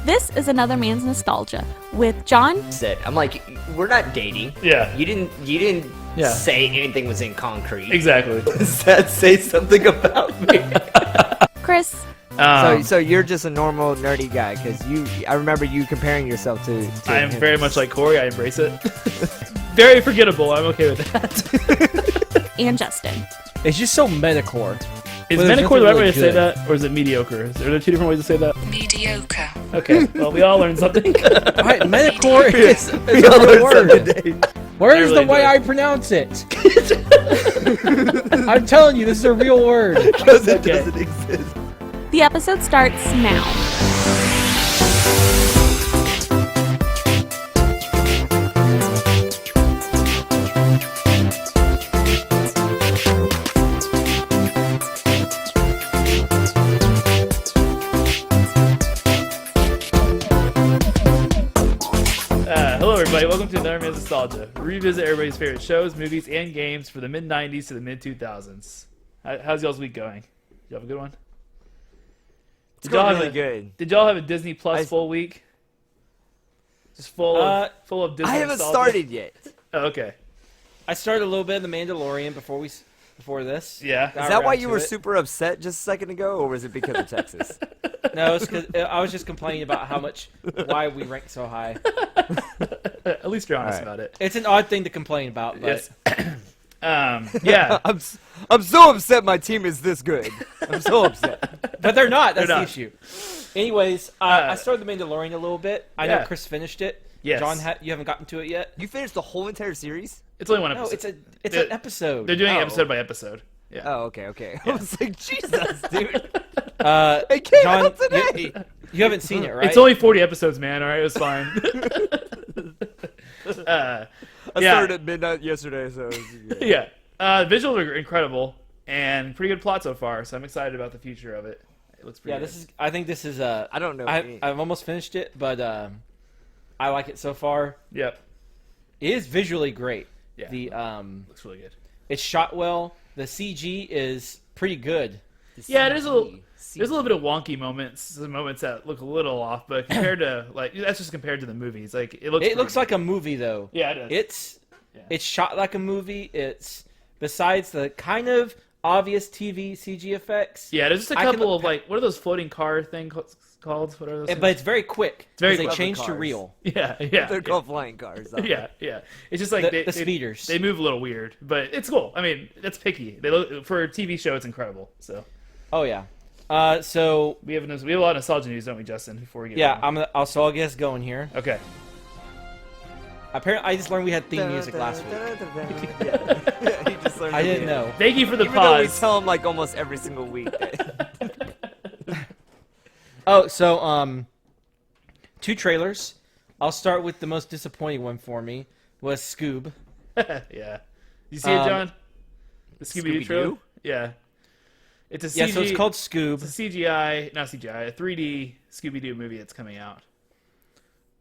This is Another Man's Nostalgia with John. I'm like, we're not dating. Yeah. You didn't say anything was in concrete. Exactly. Does that say something about me? Chris. So you're just a normal nerdy guy, because I remember you comparing yourself to I am him. very much like Corey. I embrace it. Very forgettable. I'm okay with that. And Justin. It's just so metacore. Is But there's metacore the right nothing way really to say good. that, or is it mediocre? Are there two different ways to say that? Mediocre. Okay, well, we all learned something. Right, metacore is a We all real learned word. something today. Where's really the way do. I pronounce it? I'm telling you, this is a real word. Because it Okay. doesn't exist. The episode starts now. Hello, everybody. Welcome to Another Man's Nostalgia. We revisit everybody's favorite shows, movies, and games for the mid-90s to the mid-2000s. How's y'all's week going? You have a good one? It's going really good. Did y'all have a Disney Plus full week? Just full of Disney I haven't nostalgia? started yet. Oh, okay. I started a little bit of The Mandalorian before this. Yeah. Is Got that why around you to were it. super upset just a second ago, or was it because of Texas? No, it's 'cause I was just complaining about why we rank so high. At least you're honest All right. about it. It's an odd thing to complain about, but Yes. Yeah. I'm so upset my team is this good. I'm so upset. but they're not. That's They're the not. issue. Anyways, I started The Mandalorian a little bit. I know Yeah. Chris finished it. Yes. John, you haven't gotten to it yet. You finished the whole entire series? It's only one No, episode. it's an episode. They're doing Oh. episode by episode. Yeah. Oh, okay. I was like, Jesus, dude. It It came John, out today. You haven't seen it, right? It's only 40 episodes, man. All right, it was fine. I yeah. started at midnight yesterday, so it was good. Yeah. Visuals are incredible and pretty good plot so far, so I'm excited about the future of it. It looks pretty Yeah, good. I think this is. I don't know. I've almost finished it, but I like it so far. Yep. It is visually great. Yeah. The Looks really good. it's shot well. The CG is pretty good. Yeah, there's a little bit of wonky moments, some moments that look a little off, but compared to that's just compared to the movies. Like it looks Like a movie though. Yeah, it does. It's shot like a movie. It's besides the kind of obvious TV CG effects. Yeah, there's just a I can couple look of what are those floating car thing called? What are those? But it's very quick. It's very 'cause they quick. changed to Cars. real. Yeah. They're called flying cars. Though. Yeah. It's just like The speeders. They move a little weird, but it's cool. I mean, that's picky. They look for a TV show. It's incredible. So Oh yeah. So we have a lot of nostalgia news, don't we, Justin? Before we get yeah, going? I'll guess going here. Okay. Apparently, I just learned we had theme music last week. Yeah, he just learned I it didn't again. know. Thank you for the Even though we pause. tell him like almost every single week. Oh, so two trailers. I'll start with the most disappointing one for me was Scoob. Yeah. You see it, John? The Scooby-Doo Scooby-Doo? trailer? Yeah. It's a CG, Yeah, so it's called Scoob. It's a not CGI, a 3D Scooby-Doo movie that's coming out.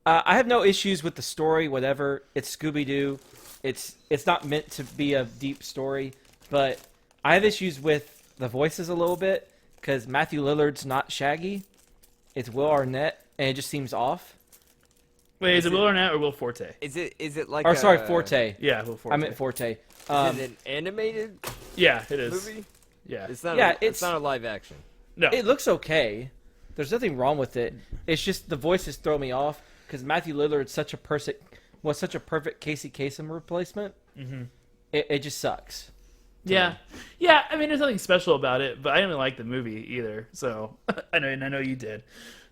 I have no issues with the story, whatever. It's Scooby-Doo. It's not meant to be a deep story, but I have issues with the voices a little bit because Matthew Lillard's not Shaggy. It's Will Arnett, and it just seems off. Wait, is it Will Arnett or Will Forte? Is it like Or sorry, Forte. Yeah, Will Forte. I meant Forte. Is it an animated Yeah, it is. movie? Yeah. It's not. Yeah, it's not a live action. No. It looks okay. There's nothing wrong with it. It's just the voices throw me off because Matthew Lillard was such a perfect Casey Kasem replacement. Mm-hmm. It just sucks. Yeah. Yeah, I mean, there's nothing special about it, but I didn't like the movie either, so I know you did.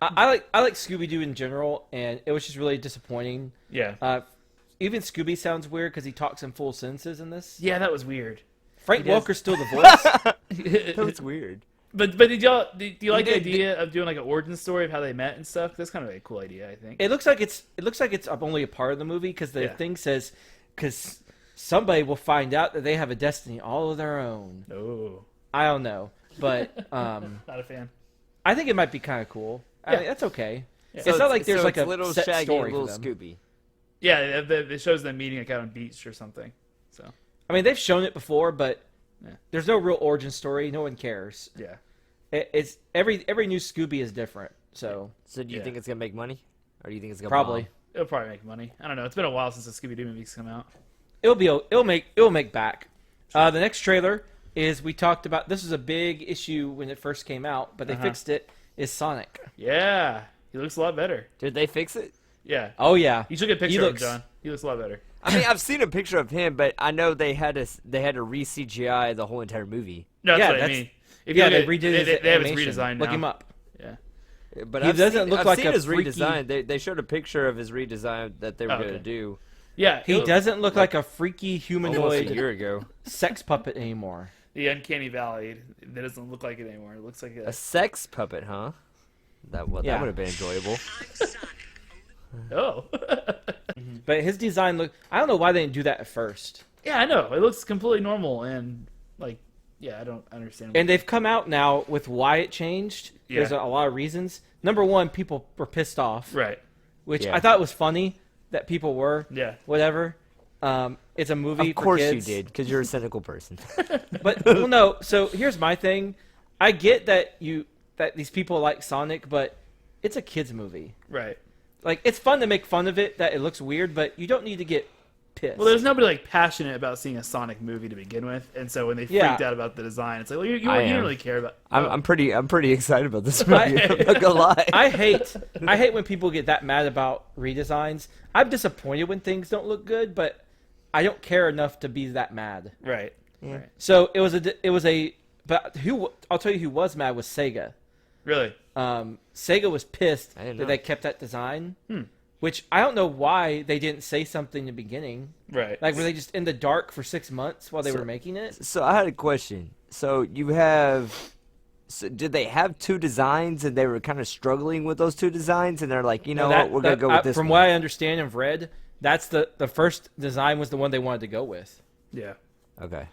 I like Scooby-Doo in general, and it was just really disappointing. Yeah. Even Scooby sounds weird because he talks in full sentences in this. Yeah, that was weird. Frank He does. Welker's still the voice. That's weird. But do you like the did- idea of doing like an origin story of how they met and stuff? That's kind of a cool idea, I think. It looks like it's only a part of the movie because the Yeah. thing says because somebody will find out that they have a destiny all of their own. Oh, I don't know, but not a fan. I think it might be kind of cool. I Yeah. mean, that's okay. Yeah. It's not like there's like a little set Shaggy story and for little them. Scooby. Yeah, it shows them meeting like out on a beach or something. So I mean, they've shown it before, but Yeah. there's no real origin story. No one cares. yeah, It's every new Scooby is different. So So do you Yeah. think it's gonna make money, or do you think it's gonna probably bomb? It'll probably make money. I don't know. It's been a while since the Scooby-Doo movies come out. it'll make back. The next trailer is we talked about. This was a big issue when it first came out, but they fixed it. Is Sonic? Yeah, he looks a lot better. Did they fix it? Yeah, Oh yeah, you should get a He picture looks- of him, John. He looks a lot better. I mean, I've seen a picture of him, but I know they had to re-CGI the whole entire movie. No, that's Yeah, what I that's- mean. If yeah. you They look at- redid his they have his animation. redesigned now. Look him up. Yeah. But He doesn't look I've like seen a his freaky- redesign. They showed a picture of his redesign that they were Oh, gonna okay. do Yeah, He doesn't look like a freaky almost a humanoid year ago. sex puppet anymore. The Uncanny Valley. That doesn't look like it anymore. It looks like A sex puppet, huh? That would Yeah. have been enjoyable. Oh. But his design look. I don't know why they didn't do that at first. Yeah, I know. It looks completely normal and like, yeah, I don't understand. And they've come out now with why it changed. Yeah. There's a lot of reasons. Number one, people were pissed off, Right. which Yeah. I thought was funny that people were. Yeah. Whatever. It's a movie Of course for you kids. did, because you're a cynical person. But well, no. So here's my thing. I get that these people like Sonic, but it's a kids movie. Right. Like it's fun to make fun of it that it looks weird, but you don't need to get pissed. Well, there's nobody like passionate about seeing a Sonic movie to begin with, and so when they Yeah. freaked out about the design, it's like, well, you I don't am. really care about. I'm pretty excited about this movie. I'm not gonna lie. I hate when people get that mad about redesigns. I'm disappointed when things don't look good, but I don't care enough to be that mad. Right. Yeah. Right. So it was a but I'll tell you who was mad was Sega. Really. Sega was pissed I didn't that know. they kept that design, which I don't know why they didn't say something in the beginning. Right. Like were they just in the dark for 6 months while they So- were making it? So I had a question. So did they have two designs and they were kind of struggling with those two designs and they're like, you know what, we're gonna go with this From one. what I understand and have read, that's the first design was the one they wanted to go with. Yeah. Okay.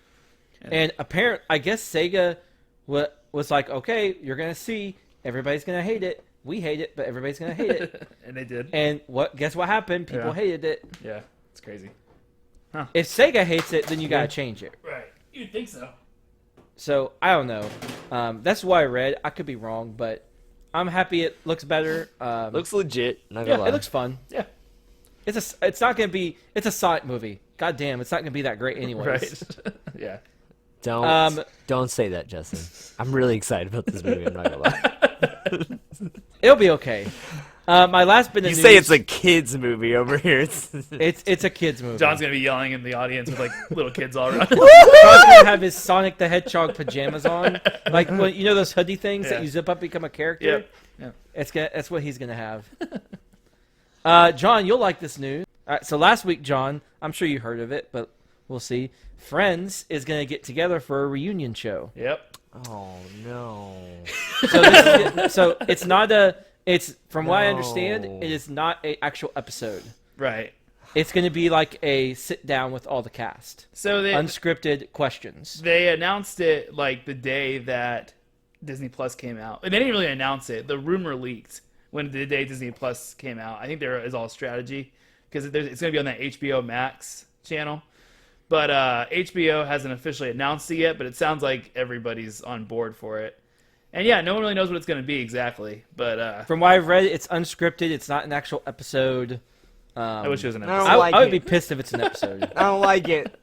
And I guess Sega was like, okay, you're gonna see, everybody's gonna hate it. We hate it, but everybody's gonna hate it. And they did. And guess what happened? People Yeah. hated it. Yeah. It's crazy. If Sega hates it, then you gotta change it. Right. You'd think so. So I don't know. That's what I read. I could be wrong, but I'm happy it looks better. Looks legit. Not yeah, gonna lie. it looks fun. Yeah. It's not gonna be. It's a Sonic movie. God damn, it's not gonna be that great anyways. Right. Yeah. Don't say that, Justin. I'm really excited about this movie. I'm not gonna lie. It'll be okay. My last bit of You news. say it's a kids movie over here. it's a kids movie. John's gonna be yelling in the audience with like little kids all around. John's gonna have his Sonic the Hedgehog pajamas on, like when, you know those hoodie things Yeah. that you zip up and become a character. Yep. Yeah. That's what he's gonna have. John, you'll like this news. All right, so last week, John, I'm sure you heard of it, but we'll see. Friends is gonna get together for a reunion show. Yep. Oh no. So it's not a. It's from what I understand, No. it is not an actual episode. Right. It's going to be like a sit down with all the cast, So unscripted questions. they announced it like the day that Disney Plus came out, and they didn't really announce it. The rumor leaked when the day Disney Plus came out. I think there is all strategy because it's going to be on that HBO Max channel. But HBO hasn't officially announced it yet, but it sounds like everybody's on board for it. And yeah, no one really knows what it's going to be exactly. But From what I've read, it's unscripted. It's not an actual episode. I wish it was an I don't episode. I like would it. be pissed if it's an episode. I don't like it.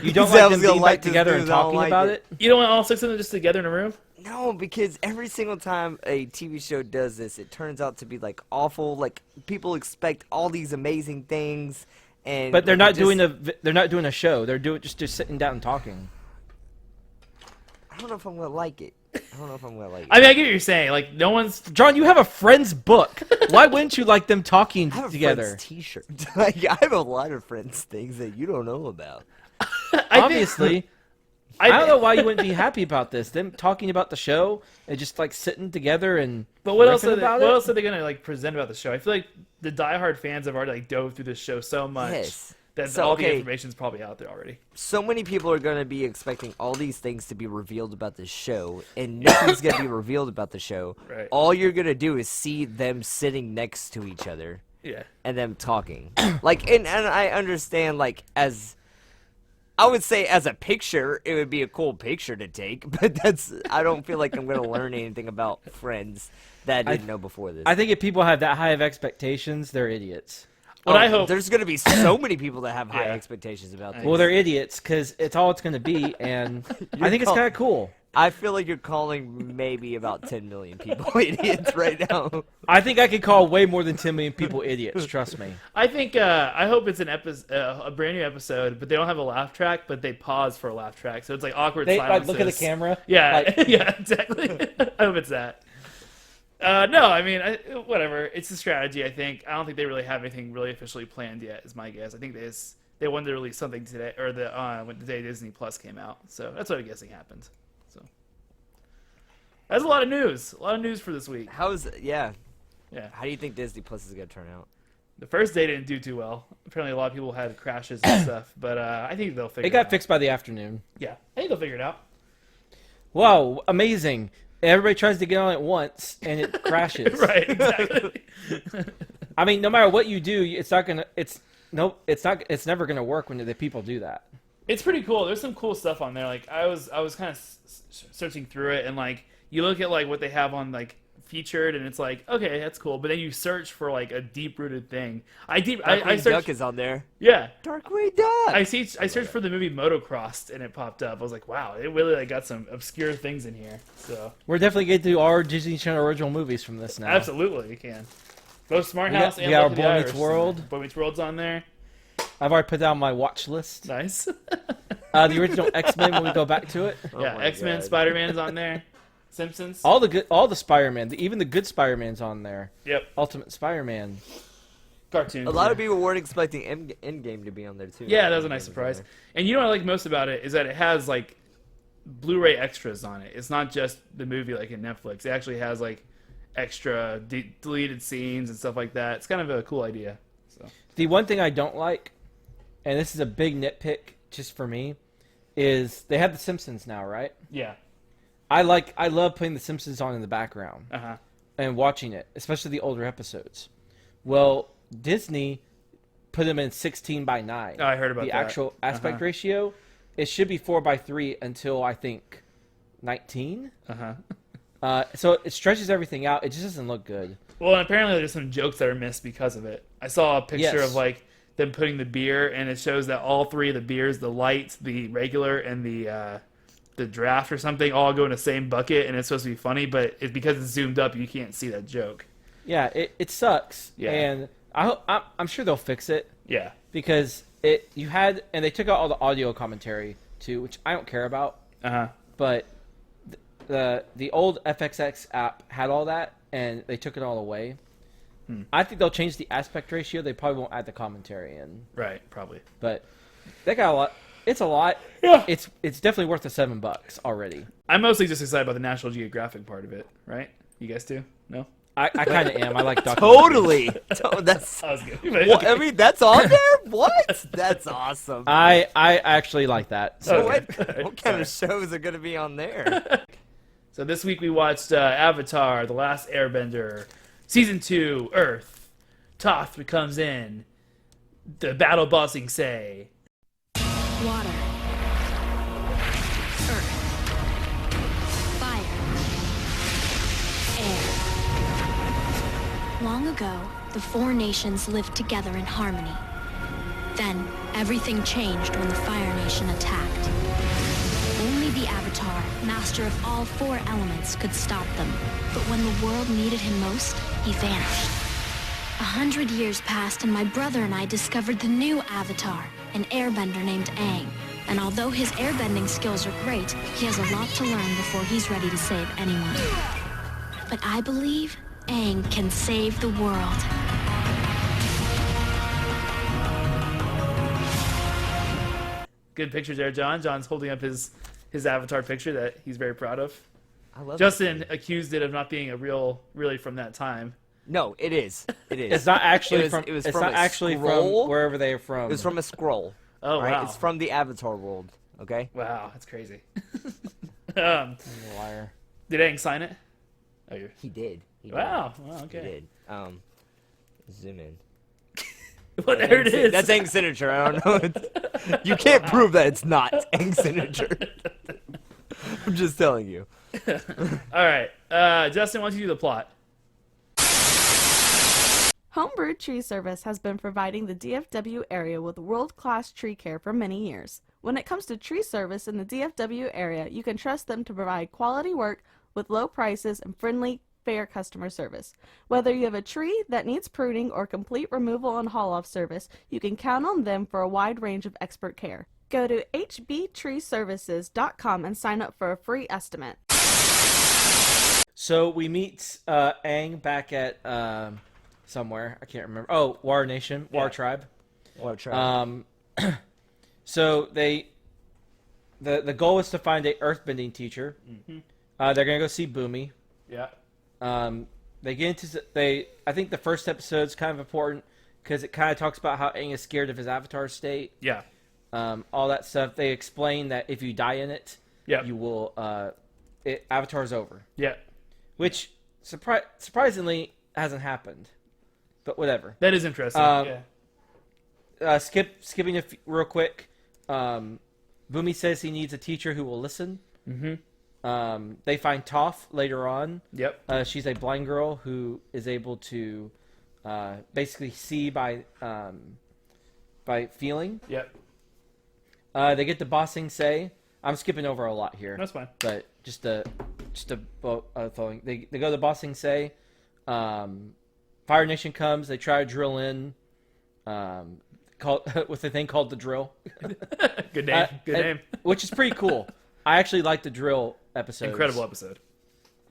You don't said I like was them gonna being like back this together news, and I don't talking like about it. it? You don't want all six of them just together in a room? No, because every single time a TV show does this, it turns out to be like awful. Like people expect all these amazing things, and But they're not just- doing a show. They're just sitting down and talking. I don't know if I'm gonna like it. I I mean, I get what you're saying. Like, no one's. John, you have a Friends book. Why wouldn't you like them talking I have a together? Friends T-shirt. Like, I have a lot of Friends things that you don't know about. Obviously. I don't know why you wouldn't be happy about this. Them talking about the show and just like sitting together and. But what else? riffing What about it? else are they gonna like present about the show? I feel like the diehard fans have already like dove through this show so much Yes. that So, all the okay. information's probably out there already. So many people are gonna be expecting all these things to be revealed about the show, and nothing's gonna be revealed about the show. Right. All you're gonna do is see them sitting next to each other Yeah. and them talking. Like, and I understand, like, as I would say as a picture, it would be a cool picture to take, but I don't feel like I'm going to learn anything about Friends that I didn't know before this. I think if people have that high of expectations, they're idiots. What I hope there's going to be so many people that have high expectations about this. Well, they're idiots because it's all it's going to be, and I think it's kind of cool. I feel like you're calling maybe about 10 million people idiots right now. I think I could call way more than 10 million people idiots. Trust me. I think I hope it's an a brand new episode, but they don't have a laugh track, but they pause for a laugh track, so it's like awkward They silences. look at the camera. Yeah, like- yeah, exactly. I hope it's that. No, I mean, whatever. It's a strategy. I think. I don't think they really have anything really officially planned yet. Is my guess. I think they wanted to release something today, or when the day Disney Plus came out. So that's what I'm guessing happened. So that's a lot of news. A lot of news for this week. Yeah. Yeah. How do you think Disney Plus is going to turn out? The first day didn't do too well. Apparently, a lot of people had crashes and stuff. But I think they'll figure it out. It got fixed by the afternoon. Yeah, I think they'll figure it out. Wow, amazing. Everybody tries to get on it once, and it crashes. Right, exactly. I mean, no matter what you do, it's not gonna. It's never gonna work when the people do that. It's pretty cool. There's some cool stuff on there. Like I was kind of searching through it, and like you look at like what they have on like featured, and it's like, okay, that's cool. But then you search for like a deep rooted thing. I Darkwing searched. Duck is on there. Yeah. Darkwing Duck. I searched for the movie Motocrossed, and it popped up. I was like, wow, it really like got some obscure things in here. So We're definitely getting to do our Disney Channel original movies from this now. absolutely, you can. Both Smart We House got- and we got our Lucky the Boy Meets Irish. World. Boy Meets World's on there. I've already put down my watch list. Nice. The original X-Men when we go back to it. Yeah, my X-Men, God. Spider-Man's on there. Simpsons. All the Spider-Man, even the good Spider-Man's on there. Yep. Ultimate Spider-Man. Cartoons. A lot of yeah. people weren't expecting Endgame to be on there, too. Yeah, that was a nice Endgame surprise. on And you know what I like most about it is that it has like Blu-ray extras on it. It's not just the movie like in Netflix. It actually has like extra deleted scenes and stuff like that. It's kind of a cool idea. So The one thing I don't like, and this is a big nitpick just for me, is they have The Simpsons now, right? yeah. I love putting The Simpsons on in the background Uh-huh. and watching it, especially the older episodes. Well, Disney put them in 16:9. Oh, I heard about the that. actual aspect ratio. It should be 4:3 until I think 19. Uh-huh. So it stretches everything out. It just doesn't look good. Well, and apparently there's some jokes that are missed because of it. I saw a picture Yes. of like them putting the beer, and it shows that all three of the beers, the light, the regular, and the draft or something, all go in the same bucket, and it's supposed to be funny, but because it's zoomed up, you can't see that joke. Yeah, it sucks. Yeah. And I'm sure they'll fix it Yeah. because and they took out all the audio commentary too, which I don't care about. Uh-huh. But the old FXX app had all that, and they took it all away. I think they'll change the aspect ratio. They probably won't add the commentary in, Right, probably. but they got a lot. It's a lot. Yeah. It's definitely worth the $7 already. I'm mostly just excited about the National Geographic part of it, right? You guys too? No? I kind of am. I like documentaries. Totally. That's. That was good. What, I mean, that's on there. What? That's awesome. I actually like that. So Okay. What kind of shows are going to be on there? So this week we watched Avatar, The Last Airbender, Season 2, Earth. Toth comes in. The battle bossing say. Water. Earth. Fire. Air. Long ago, the four nations lived together in harmony. Then, everything changed when the Fire Nation attacked. Only the Avatar, master of all four elements, could stop them. But when the world needed him most, he vanished. 100 years passed, and my brother and I discovered the new Avatar, an airbender named Aang. And although his airbending skills are great, he has a lot to learn before he's ready to save anyone. But I believe Aang can save the world. Good pictures there, John. John's holding up his Avatar picture that he's very proud of. I love Justin accused it of not being really from that time. No, it is. It is. it's not actually It was- from. it was it's from not a actually scroll. from wherever they're from. It was from a scroll. Oh, right? wow. It's from the Avatar world. Okay. Wow, that's crazy. I'm a liar. Did Aang sign it? Oh, He did. He did. wow. Wow, He okay. did. Zoom in. Well, there it is. That's Aang's signature. I don't know. You can't prove that it's not Aang's signature. I'm just telling you. All right. Justin, why don't you do the plot? Homebrew Tree Service has been providing the DFW area with world-class tree care for many years. When it comes to tree service in the DFW area, you can trust them to provide quality work with low prices and friendly, fair customer service. Whether you have a tree that needs pruning or complete removal and haul-off service, you can count on them for a wide range of expert care. Go to hbtreeservices.com and sign up for a free estimate. So we meet Aang back at somewhere. I can't remember. Oh, War Nation, War Tribe. War Tribe. So the goal is to find a earthbending teacher. Mm-hmm. They're gonna go see Boomy. Yeah. They get into I think the first episode is kind of important because it kind of talks about how Aang is scared of his avatar state. Yeah. All that stuff. They explain that if you die in it, you will Avatar's over. Yeah. Which surprisingly hasn't happened, but whatever. That is interesting. Skipping real quick. Boomy says he needs a teacher who will listen. Mm-hmm. They find Toph later on. Yep. She's a blind girl who is able to basically see by feeling. Yep. They get to Bossing Say. I'm skipping over a lot here. That's fine. But just a following. They go to Bossing Say. Fire Nation comes. They try to drill in. With a thing called the drill. Good name. Good name. Which is pretty cool. I actually like the drill episode. Incredible episode.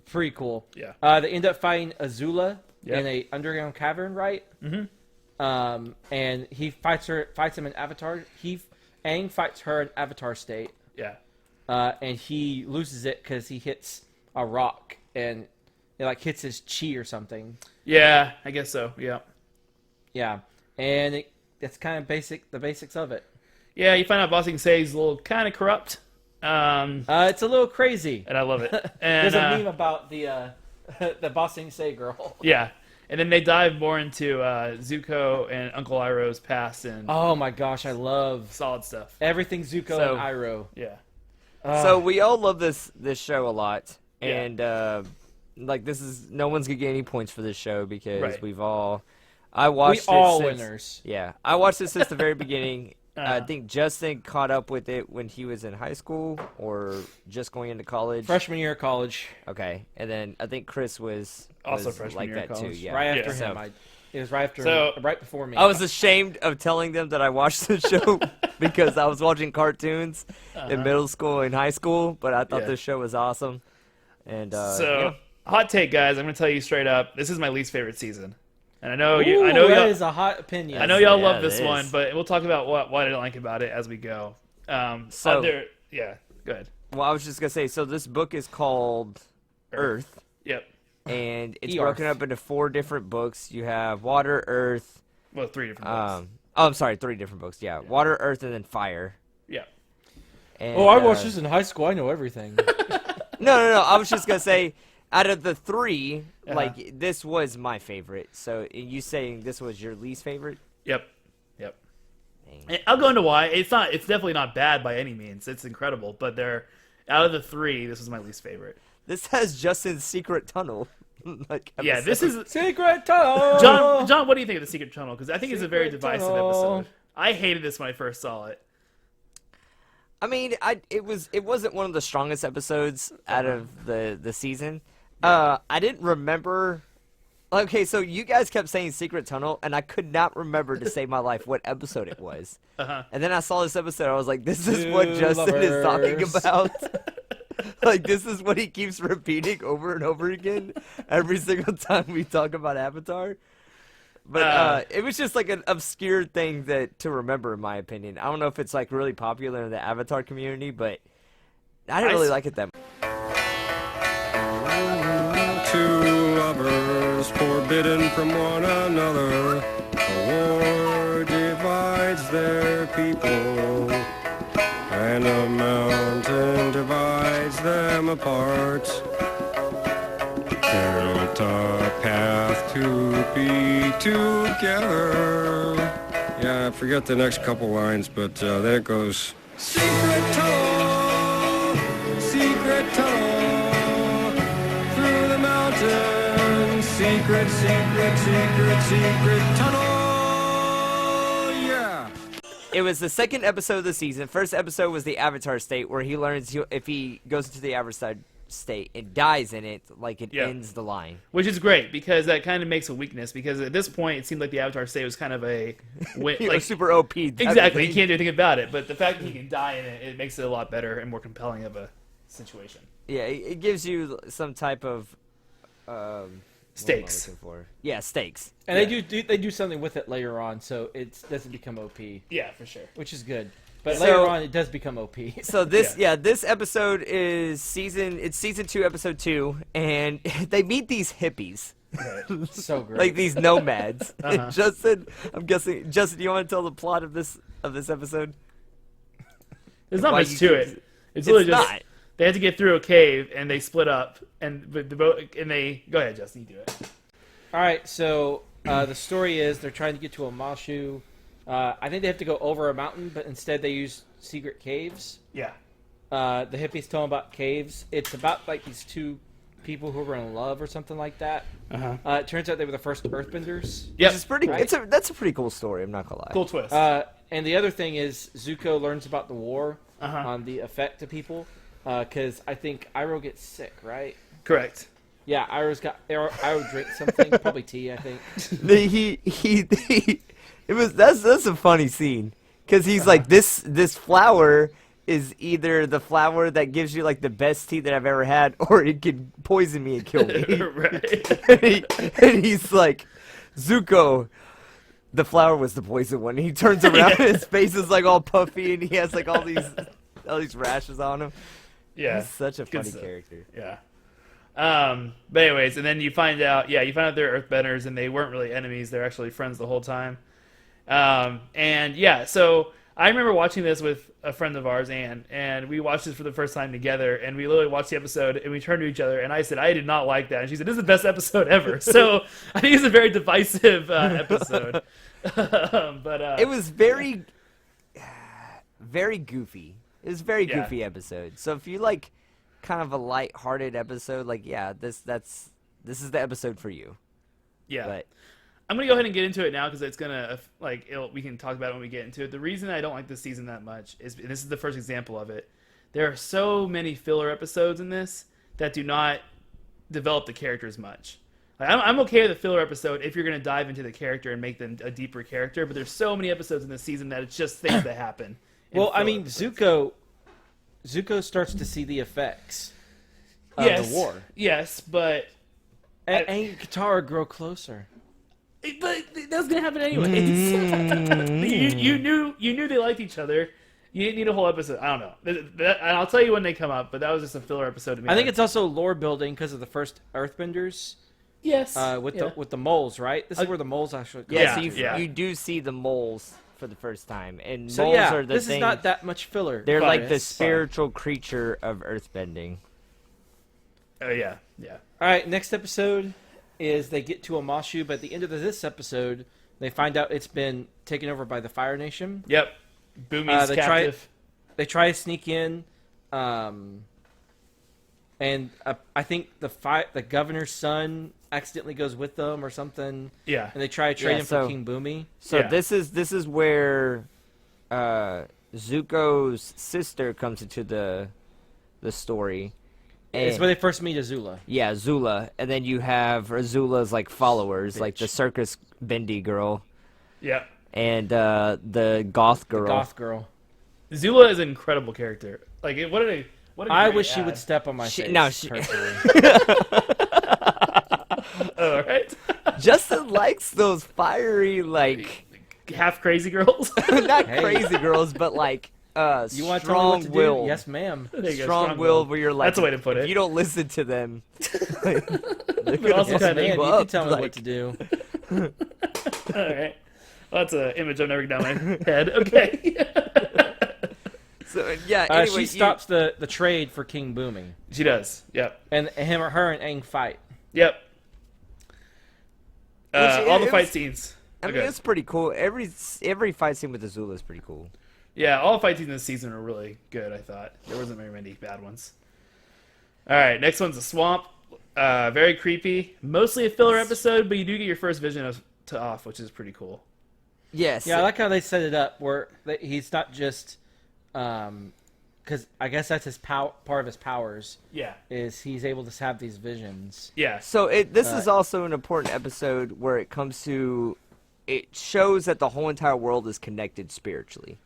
Pretty cool. Yeah. They end up fighting Azula in a underground cavern, right? Mm-hmm. And he fights him in Avatar. Aang fights her in Avatar state. Yeah. And he loses it because he hits a rock and it like hits his chi or something. Yeah, I guess so. Yeah. Yeah. And that's kind of the basics of it. Yeah, you find out Bossing Say's a little kind of corrupt. It's a little crazy. And I love it. And, there's a meme about the Bossing Say girl. Yeah. And then they dive more into Zuko and Uncle Iroh's past and oh my gosh, I love solid stuff. Everything Zuko and Iroh. Yeah. So we all love this show a lot, Yeah. and like no one's gonna get any points for this show because Right. I watched winners. Yeah, I watched it since the very beginning. I think Justin caught up with it when he was in high school or just going into college. Freshman year of college. Okay, and then I think Chris was Also freshman like year of that too. college. Yeah, Right after Yeah. him. It was right after So- him, right before me. I was ashamed of telling them that I watched the show because I was watching cartoons in middle school and high school, but I thought Yeah. this show was awesome. And So, hot take, guys. I'm going to tell you straight up. This is my least favorite season. And I know Ooh, y'all, that is a hot opinion. I know y'all Yeah, love it this is. one, but we'll talk about what I didn't like about it as we go. So- yeah, good. well, I was just gonna say, so this book is called Earth, Yep. and it's Earth. broken up into 4 different books. You have Water, Earth. Well, 3 different books. I'm sorry, 3 different books. Yeah, Water, Earth, and then Fire. Yeah. And, Oh, I watched this in high school. I know everything. No. I was just gonna say, out of the 3, like this was my favorite. So you saying this was your least favorite? Yep. And I'll go into why. It's definitely not bad by any means. It's incredible, but out of the 3, this is my least favorite. This has Justin's secret tunnel. Like Yeah, this episode. is Secret tunnel. John. What do you think of the Secret Tunnel? Because I think it's a very Secret divisive Tunnel. episode. I hated this when I first saw it. I mean, it wasn't one of the strongest episodes out of the season. I didn't remember. Okay, so you guys kept saying Secret Tunnel, and I could not remember to save my life what episode it was. And then I saw this episode, I was like, this is what Two Justin is talking lovers. about. Like, this is what he keeps repeating over and over again every single time we talk about Avatar. But it was just like an obscure thing to remember, in my opinion. I don't know if it's like really popular in the Avatar community, but I didn't really like it that much. Two lovers forbidden from one another. A war divides their people, and a mountain divides them apart. Built a path to be together, Yeah, I forget the next couple lines, but there it goes. Secret tunnel, through the mountains. Secret tunnel, yeah. It was the second episode of the season. First episode was the Avatar state, where he learns if he goes into the Avatar state and dies in it, like it ends the line. Which is great, because that kind of makes a weakness, because at this point it seemed like the Avatar state was kind of a Like super OP. Exactly, he can't do anything about it, but the fact that he can die in it, it makes it a lot better and more compelling of a situation. Yeah, it gives you some type of Stakes. Yeah, stakes. And they do something with it later on, so it doesn't become OP. Yeah, for sure. Which is good. But So- later on, it does become OP. So this this episode is season 2, episode 2, and they meet these hippies. So great. Like these nomads. And Justin, Justin, do you want to tell the plot of this episode? There's not Why much you to keep- it. It's literally just not. they had to get through a cave and they split up and they go ahead, Justin, you do it. All right, so the story is they're trying to get to a Mashu. I think they have to go over a mountain, but instead they use secret caves. Yeah. The hippies tell them about caves. It's about like these two people who were in love or something like that. It turns out they were the first Earthbenders. Yep. Which is pretty. Right. That's a pretty cool story. I'm not gonna lie. Cool twist. And the other thing is Zuko learns about the war on the effect to people, because I think Iroh gets sick, right? Correct. Yeah, Iroh drinks something, probably tea, I think. That's a funny scene because he's like this flower is either the flower that gives you like the best tea that I've ever had, or it could poison me and kill me. Right. and he's like, Zuko, the flower was the poison one. And he turns around and his face is like all puffy and he has like all these rashes on him. Yeah. He's such a Good funny stuff. character. Yeah. But anyways, and then you find out they're Earthbenders and they weren't really enemies. They're actually friends the whole time. And yeah, so I remember watching this with a friend of ours, Ann, and we watched this for the first time together, and we literally watched the episode, and we turned to each other, and I said, I did not like that. And she said, this is the best episode ever. So I think it's a very divisive episode. But It was very goofy. It was a very goofy episode. So if you like kind of a light-hearted episode, like this is the episode for you. yeah. But I'm gonna go ahead and get into it now because it's gonna we can talk about it when we get into it. The reason I don't like this season that much is, and this is the first example of it, there are so many filler episodes in this that do not develop the characters much. Like, I'm okay with a filler episode if you're gonna dive into the character and make them a deeper character, but there's so many episodes in this season that it's just things that happen. in Well, I filler mean, episodes. Zuko starts to see the effects of the war. Yes, but And Katara grow closer. But that was gonna happen anyways. you knew they liked each other. You didn't need a whole episode. I don't know. And I'll tell you when they come up. But that was just a filler episode to me. I think it's also lore building because of the first Earthbenders yes with the moles, right? This is where the moles actually come yeah, from. so you do see the moles for the first time, and So moles yeah, are the this thing. is not that much filler. They're Fine, like the it's fine. spiritual creature of earthbending. Oh yeah. All right, next episode is they get to a Mashu, but at the end of this episode, they find out it's been taken over by the Fire Nation. Yep. Boomy's captive. They try to sneak in, and I think the governor's son accidentally goes with them or something. Yeah. And they try to trade Yeah, him so- for King Boomy. So Yeah. this is where Zuko's sister comes into the story. It's And- where they first meet Azula. Yeah, Zula, and then you have Azula's like followers, like the circus bendy girl Yep. and the goth girl. Goth girl. Zula is an incredible character. Like what a I great wish she ad. would step on my She- face. no, she- personally. Oh, all right. Justin likes those fiery, like Half crazy girls. not Hey. crazy girls, but like You want to tell me what to strong-willed. do? Yes, ma'am. There you go, Strong-willed, where you're like, That's the way to put if it. you don't listen to them, they're But also Yes, kinda ma'am. You up, can tell me like- what to do. All right. Well, that's an image I'm never down my head. Okay. So yeah, anyway, She stops the trade for King Boomy, She does. Yep. and her and Aang fight. Yep. Which, All the it fight was- scenes. I mean, Okay. it's pretty cool. Every fight scene with Azula is pretty cool. Yeah, all fight scenes this season are really good, I thought. There wasn't very many bad ones. All right, next one's a swamp. Very creepy. Mostly a filler episode, but you do get your first vision of Toph, which is pretty cool. Yes. Yeah, I like how they set it up where he's not just, because I guess that's his part of his powers. Yeah. Is he's able to have these visions. Yeah. So this is also an important episode where it comes to, it shows that the whole entire world is connected spiritually.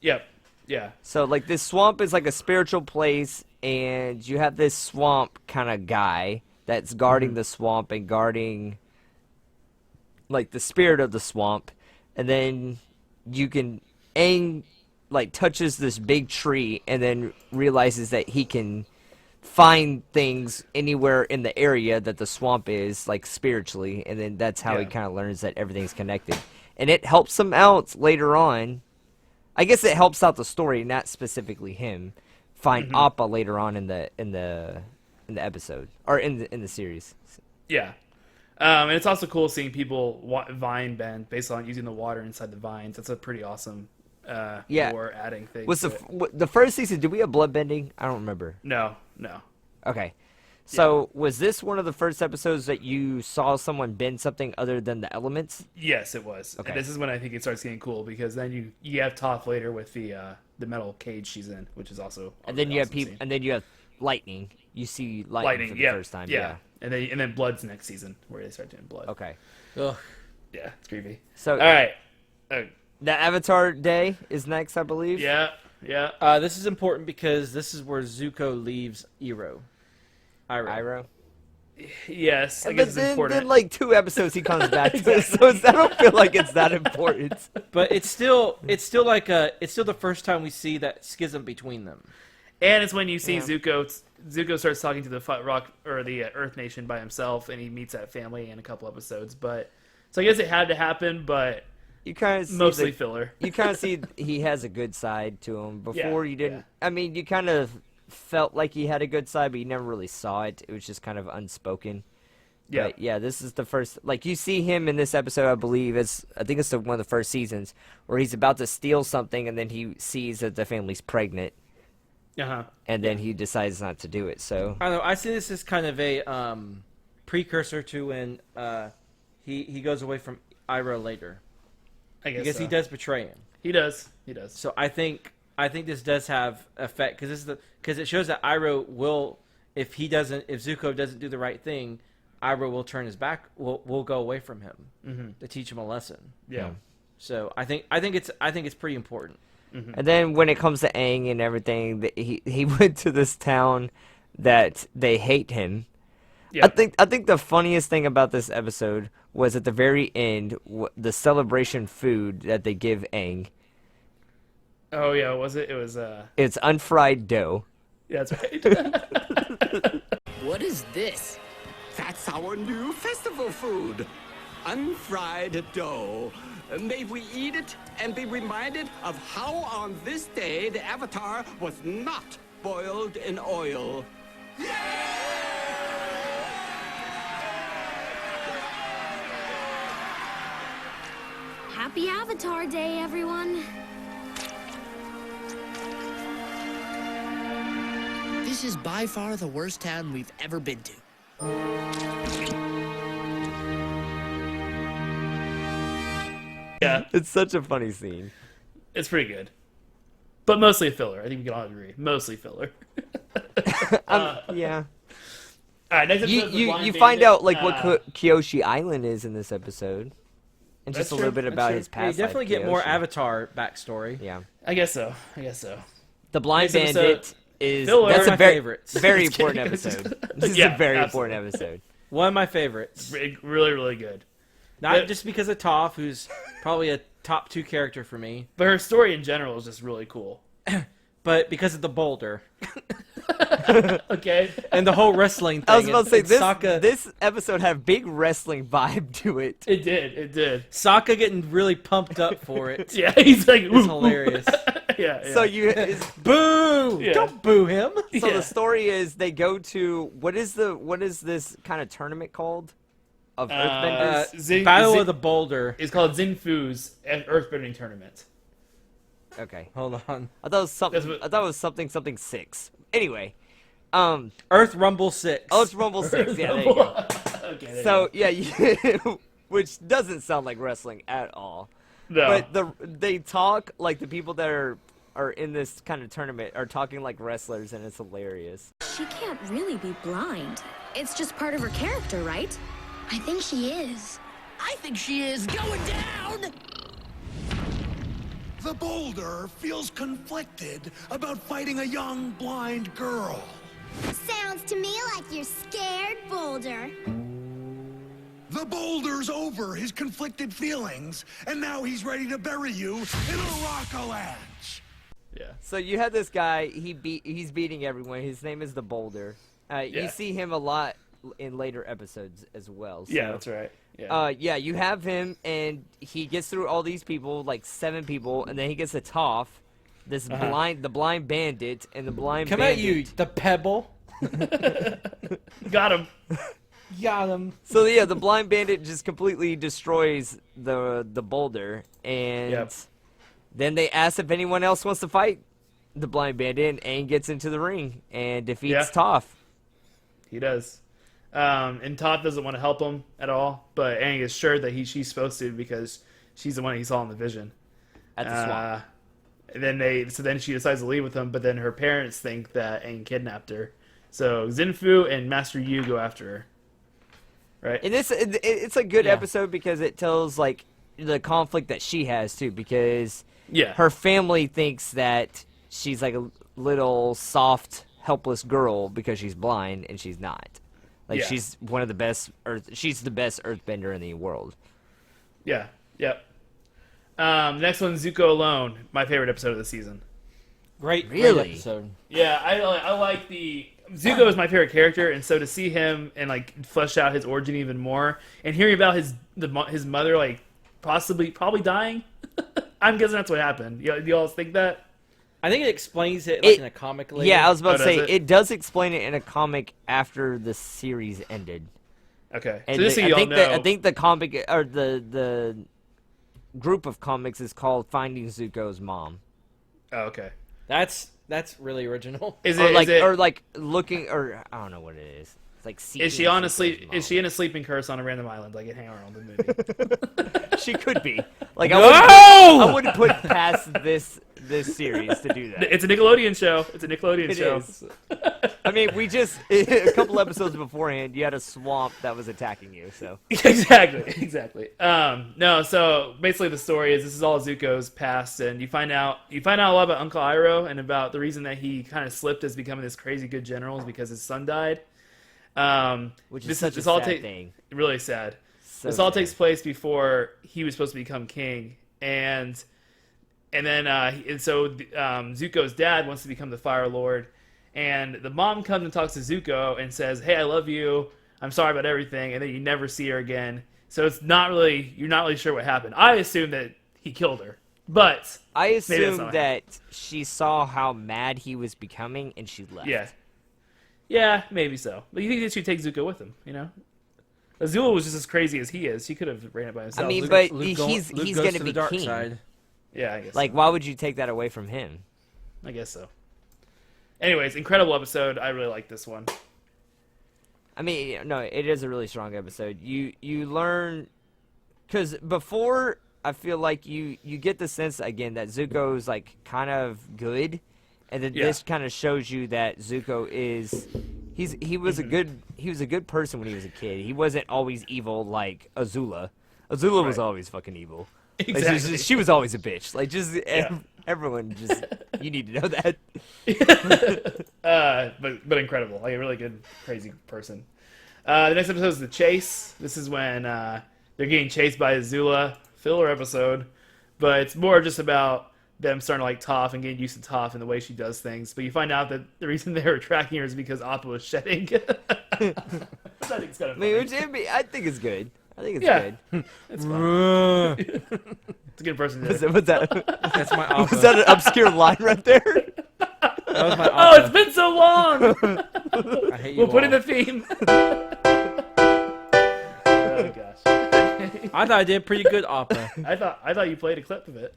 Yep. Yeah. So like this swamp is like a spiritual place, and you have this swamp kind of guy that's guarding the swamp and guarding like the spirit of the swamp, and then you can Aang like touches this big tree and then realizes that he can find things anywhere in the area that the swamp is, like spiritually, and then that's how he Yeah. kind of learns that everything's connected, and it helps him out later on. I guess it helps out the story, not specifically him. Find Appa later on in the episode or in the series. Yeah. And it's also cool seeing people vine bend based on using the water inside the vines. That's a pretty awesome lore adding thing. Was to the first season? Did we have blood bending? I don't remember. No. Okay. So was this one of the first episodes that you saw someone bend something other than the elements? Yes, it was. Okay. And this is when I think it starts getting cool because then you have Toph later with the metal cage she's in, which is also And then really you have awesome people, scene. and then you have lightning. You see lightning for the first time. Yeah. And then Blood's next season where they start doing Blood. Okay. Ugh. Yeah, it's creepy. So All right. the Avatar Day is next, I believe. Yeah. This is important because this is where Zuko leaves Iroh. Iroh. Yes, I But guess it's then, important. like 2 episodes, he comes back to it. So I don't feel like it's that important. But it's still the first time we see that schism between them. And it's when you see Zuko starts talking to the Rock or the Earth Nation by himself, and he meets that family in a couple episodes. But so I guess it had to happen, but You kind of see mostly filler. You kind of see he has a good side to him. Before Yeah, you didn't. yeah. I mean, you kind of felt like he had a good side, but you never really saw it. It was just kind of unspoken. Yeah. But yeah, this is the first. Like you see him in this episode, I believe. I think it's one of the first seasons where he's about to steal something, and then he sees that the family's pregnant, and then he decides not to do it. So I don't know. I see this as kind of a precursor to when he goes away from Iroh later, I guess because so. he does betray him. He does. So I think this does have effect because it shows that Iroh will, if Zuko doesn't do the right thing, Iroh will turn his back. Will go away from him to teach him a lesson. Yeah. So I think it's pretty important. And then when it comes to Aang and everything, he went to this town that they hate him. Yeah. I think the funniest thing about this episode was at the very end, the celebration food that they give Aang. Oh yeah, was it? It was It's unfried dough. yeah, that's right. What is this? That's our new festival food. Unfried dough. May we eat it and be reminded of how on this day the Avatar was not boiled in oil. Happy Avatar Day, everyone. This is by far the worst town we've ever been to. Yeah, It's such a funny scene. it's pretty good, but mostly a filler. I think we can all agree, mostly filler. Yeah. All right, next episode is the You Blind find Bandit. out like what Kyoshi Island is in this episode, and That's just a true, little bit that's about true. his Yeah, you past. definitely life, get more Kyoshi. Avatar backstory. Yeah. I guess so. The Blind Next episode, Bandit is filler. that's One a of my very favorites. very Just kidding. important episode. This is Yeah, a very absolutely. important episode. One of my favorites. Really, really good. Not Yeah. just because of Toph, who's probably a top 2 character for me, But her story in general is just really cool. but because of the boulder Okay. and the whole wrestling thing. I was about to say and this. Sokka, This episode had big wrestling vibe to it. It did. Sokka getting really pumped up for it. Yeah, he's like, It's hilarious. yeah. So you. Boo! Yeah. Don't boo him. So Yeah. the story is they go to what is this kind of tournament called? of Earthbenders? Battle of the Boulder. It's called Zinfu's Earthbending Tournament. Okay. Hold on. I thought it was something. I thought it was something 6. Anyway, Earth Rumble 6. Oh, it's Rumble 6. Yeah, there you go. Okay, So which doesn't sound like wrestling at all. No. But they talk like the people that are in this kind of tournament are talking like wrestlers, and it's hilarious. She can't really be blind. It's just part of her character, right? I think she is. I think she is going down. The Boulder feels conflicted about fighting a young, blind girl. Sounds to me like you're scared, Boulder. The Boulder's over his conflicted feelings, and now he's ready to bury you in a rock-a-lanche. Yeah. So you have this guy. He's beating everyone. His name is the Boulder. You see him a lot in later episodes as well. So, Yeah, that's right. Yeah. you have him, and he gets through all these people, like 7 people, and then he gets a Toph, the blind bandit, and the blind Come bandit. at you, the Pebble. Got him. Got him. So yeah, the blind bandit just completely destroys the Boulder, and then they ask if anyone else wants to fight the blind bandit, and Aang gets into the ring and defeats Toph. He does. And Toph doesn't want to help him at all, but Aang is sure that she's supposed to because she's the one he saw in the vision. At the swamp. And then she decides to leave with him, but then her parents think that Aang kidnapped her. So Zinfu and Master Yu go after her. Right? And it's a good episode because it tells like the conflict that she has too, because her family thinks that she's like a little soft, helpless girl because she's blind, and she's not. Like she's one of the best she's the best earthbender in the world. Yeah. Yep. Next one, Zuko Alone, my favorite episode of the season. Great episode. Yeah, I like the Zuko is my favorite character, and so to see him and like flesh out his origin even more, and hearing about his mother like probably dying. I'm guessing that's what happened. You all think that? I think it explains it like in a comic later. Yeah, I was about to say it does explain it in a comic after the series ended. Okay, and so just so you all know, I think the comic or the group of comics is called Finding Zuko's Mom. Oh, okay. That's really original. Is or it like looking, or I don't know what it is. It's like is she honestly in a sleeping curse on a random island like in Hang Around the movie? She could be. Like No! I wouldn't put past this series to do that. It's a Nickelodeon show. It's a Nickelodeon show. Is. I mean, we just a couple episodes beforehand, you had a swamp that was attacking you. So exactly. No, so basically the story is this is all Zuko's past, and you find out a lot about Uncle Iroh and about the reason that he kind of slipped as becoming this crazy good general is because his son died. Which is such a sad thing. Really sad. So this all sad. takes place before he was supposed to become king, and then Zuko's dad wants to become the Fire Lord, and the mom comes and talks to Zuko and says, "Hey, I love you. I'm sorry about everything," and then you never see her again. So you're not really sure what happened. I assume that he killed her, but I assume that she saw how mad he was becoming and she left. Yeah, maybe so. But you think that she'd take Zuko with him, you know? Azula was just as crazy as he is. He could have ran it by himself. I mean, Luke he's goes going to to the be dark king. side. Yeah, I guess Like, so. why would you take that away from him? I guess so. Anyways, incredible episode. I really like this one. I mean, no, it is a really strong episode. You learn, because before, I feel like you get the sense again that Zuko's like kind of good, and then this kind of shows you that Zuko is he was a good person when he was a kid. He wasn't always evil like Azula. Azula was always fucking evil. Exactly. Like, she was always a bitch. Like just everyone just you need to know that. But incredible. Like a really good, crazy person. The next episode is The Chase. This is when they're getting chased by Azula. Filler episode. But it's more just about them starting to like Toph and getting used to Toph and the way she does things. But you find out that the reason they were tracking her is because Appa was shedding. I think it's kind of funny. I think it's good. I think it's good. It's fun. It's a good person to do. What's that? That's my Appa. Was that an obscure line right there? That was my Appa. Oh, it's been so long! I hate you We'll put in all. the theme. I thought I did pretty good, Appa. I thought you played a clip of it.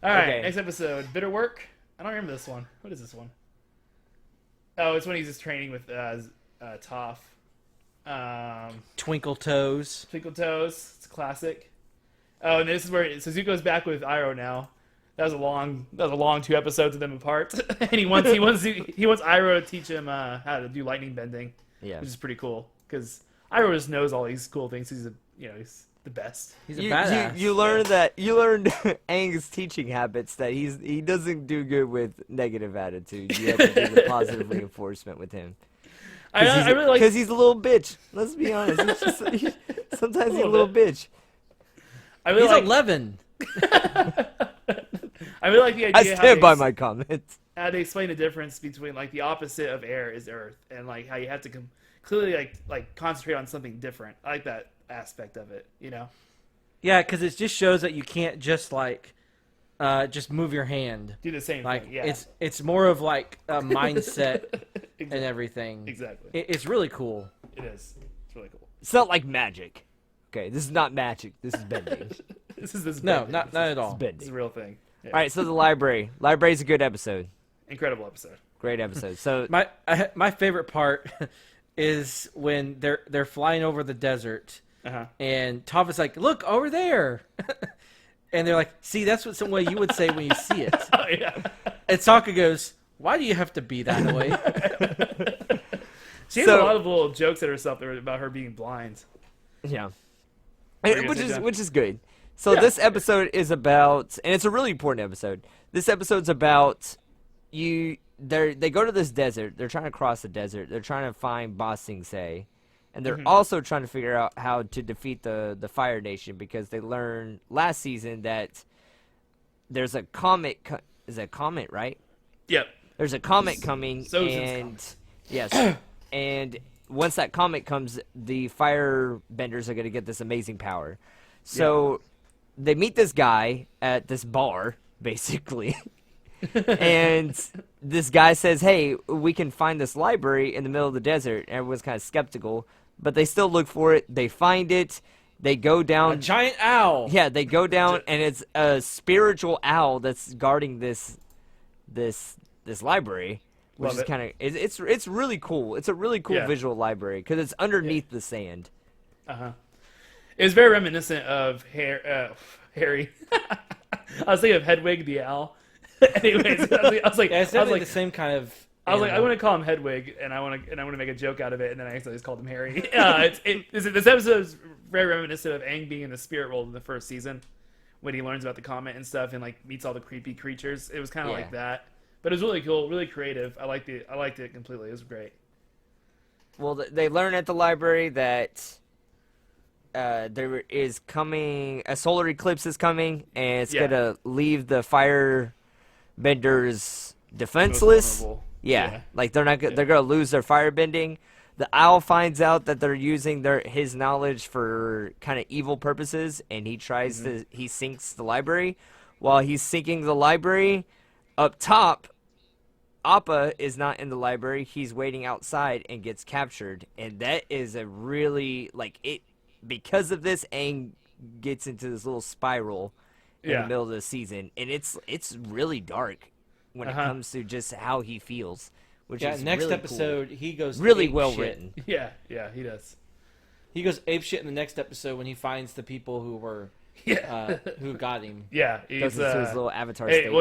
All right, Okay. next episode, Bitter Work. I don't remember this one. What is this one? Oh, it's when he's just training with Toph. Twinkle Toes. Twinkle Toes. It's a classic. Oh, and this is where Suzuko's back with Iroh now. That was a long 2 episodes of them apart, and he wants Iroh to teach him how to do lightning bending. Yeah. Which is pretty cool because Iroh just knows all these cool things. He's the best. He's a badass. You learned Aang's teaching habits that he doesn't do good with negative attitude. You have to do the positive reinforcement with him. I really like because he's a little bitch. Let's be honest. Sometimes he's a little bitch. He's 11. I really like the idea. I stand by my comments. How they explain the difference between like the opposite of air is earth, and like how you have to clearly like concentrate on something different. I like that aspect of it. Yeah, because it just shows that you can't just just move your hand. Do the same like, thing. Yeah. It's more of like a mindset Exactly. and everything. Exactly. It's really cool. It is. It's really cool. It's not like magic. Okay, this is not magic. This is bending. No, not at all. It's a real thing. Yeah. All right, so the library. Library's a good episode. Incredible episode. Great episode. So my favorite part is when they're flying over the desert, and Toph is like, "Look over there," and they're like, "See, that's what some way you would say when you see it." Oh yeah. And Sokka goes, "Why do you have to be that way?" She has a lot of little jokes at herself about her being blind. Yeah. Which Which is good. So this episode is about, and it's a really important episode. This episode's about they go to this desert. They're trying to cross the desert. They're trying to find Ba Sing Se, and they're also trying to figure out how to defeat the Fire Nation because they learned last season that there's a comet. Is it a comet, right? Yep. There's a comet coming, Comet. yes, and once that comet comes, the firebenders are going to get this amazing power. So they meet this guy at this bar, basically. And this guy says, hey, we can find this library in the middle of the desert. Everyone's kind of skeptical, but they still look for it. They find it. They go down. A giant owl. Yeah, they go down, and it's a spiritual owl that's guarding this library. Which Love is it. kind of it's really cool. It's a really cool visual library because it's underneath the sand. It was very reminiscent of Harry. I was thinking of Hedwig the owl. Anyways, I was like, it's definitely the same kind of. I was like, I want to call him Hedwig, and I want to make a joke out of it, and then I accidentally just called him Harry. This episode is very reminiscent of Aang being in the spirit world in the first season, when he learns about the comet and stuff, and like meets all the creepy creatures. It was kind of like that. But it was really cool, really creative. I liked it completely. It was great. Well, they learn at the library that there is coming a solar eclipse is coming, and it's gonna leave the firebenders defenseless. Yeah, like they're gonna lose their firebending. The owl finds out that they're using his knowledge for kind of evil purposes, and he tries he sinks the library. While he's sinking the library, up top, Appa is not in the library. He's waiting outside and gets captured. And that is a really, because of this, Aang gets into this little spiral in the middle of the season. And it's really dark when it comes to just how he feels. Which is next really episode, cool. he goes really ape well shit. written. Yeah, he does. He goes apeshit in the next episode when he finds the people who were who got him. Yeah, Goes into his little avatar hey, state.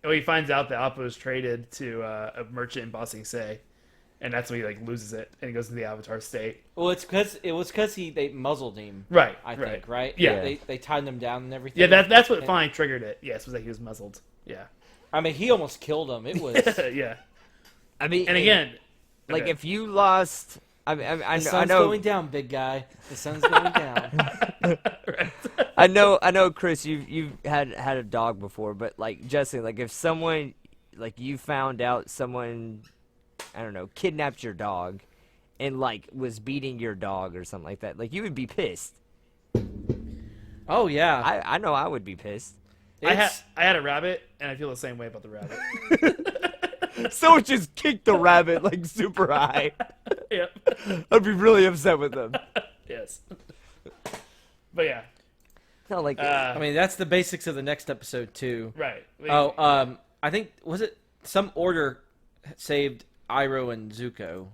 Well, he finds out that Appa was traded to a merchant in Ba Sing Se, and that's when he loses it and he goes into the avatar state. Well, it was because they muzzled him. Right. I think. Right. Yeah. They tied him down and everything. Yeah, that's what finally triggered it. Yes, was that he was muzzled. Yeah. I mean, he almost killed him. It was. Yeah. I mean, and again, if you lost, I sun's know going down, big guy. The sun's going down. I know, Chris. You've had a dog before, but Justin, if someone you found out someone, I don't know, kidnapped your dog, and was beating your dog or something like that, you would be pissed. Oh yeah, I know I would be pissed. I had a rabbit, and I feel the same way about the rabbit. Someone just kicked the rabbit super high. Yep. I'd be really upset with them. Yes. But yeah. No, like I mean, that's the basics of the next episode too. Right. I think was it some order saved Iroh and Zuko.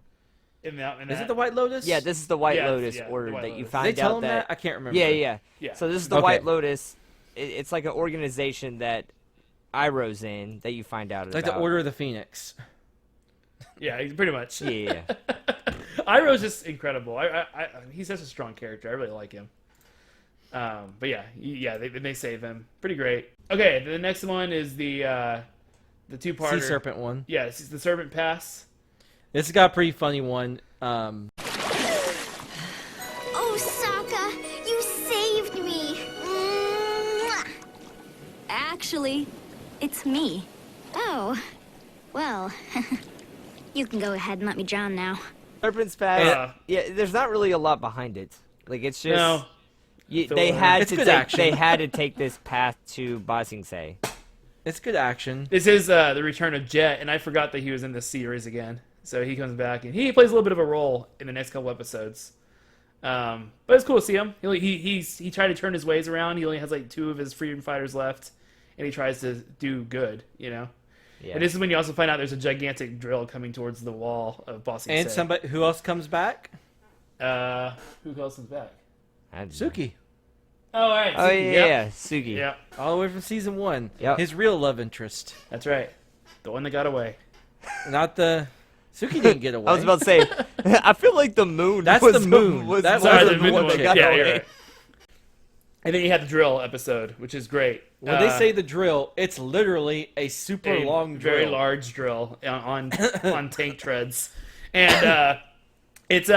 Is Is it the White Lotus? yeah, this is the White Lotus the order White that you Lotus. find Did they tell out him that. I can't remember. Yeah. Yeah. So this is the Okay. White Lotus. It's like an organization that Iroh's in that you find out It's like about. the Order of the Phoenix. Yeah, pretty much. Yeah. Iroh's just incredible. He's such a strong character. I really like him. But yeah, they save him. Pretty great. Okay, the next one is the two-parter. Sea Serpent one. Yeah, it's the Serpent Pass. This has got a pretty funny one. Oh, Sokka, you saved me. Mwah. Actually, it's me. Oh, well, you can go ahead and let me drown now. Serpent's Pass. Yeah, there's not really a lot behind it. Like it's just No. they had It's to good take, action. they had to take this path to Ba Sing Se. It's good action. This is the return of Jet, and I forgot that he was in this series again. So he comes back, and he plays a little bit of a role in the next couple episodes. But it's cool to see him. He tried to turn his ways around. He only has like 2 of his freedom fighters left, and he tries to do good, you know? Yeah. And this is when you also find out there's a gigantic drill coming towards the wall of Ba Sing Se. And somebody who else comes back? Who else is back? Suki. Oh, all right. Oh Suki, yeah, Sugi. Yeah, All the way from season 1. Yep. His real love interest. that's right. The one that got away. Not the... Suki didn't get away. I was about to say, I feel like the moon. That's was the moon. Was That Sorry, was the the moon one one. chick. Yeah, away. you're right. And then you had the drill episode, which is great. When they say the drill, it's literally a super a long drill. very large drill on tank treads, and it's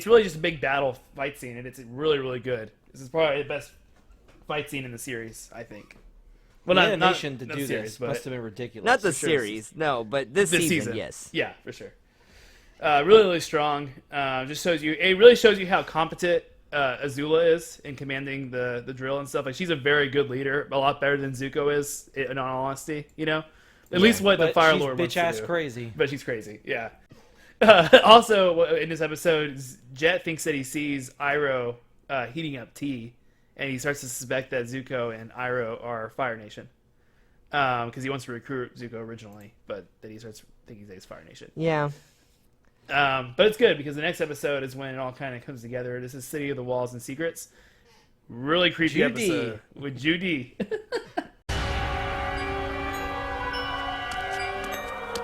really just a big battle fight scene, and it's really really good. This is probably the best fight scene in the series, I think. Well, The not animation to not do the series, this but must have been ridiculous. Not the For sure. series, no, but this this season, yes. Yeah, for sure. Really really strong. Just shows you. It really shows you how competent Azula is in commanding the drill and stuff. Like she's a very good leader, a lot better than Zuko is. In all honesty, you know, at least what the But Fire she's Lord wants to bitch-ass do. crazy. But she's crazy, yeah. Also, in this episode, Jet thinks that he sees Iroh heating up tea, and he starts to suspect that Zuko and Iroh are Fire Nation. Because he wants to recruit Zuko originally, but then he starts thinking that he's Fire Nation. Yeah. But it's good because the next episode is when it all kind of comes together. This is City of the Walls and Secrets. Really creepy Judy. episode with Judy.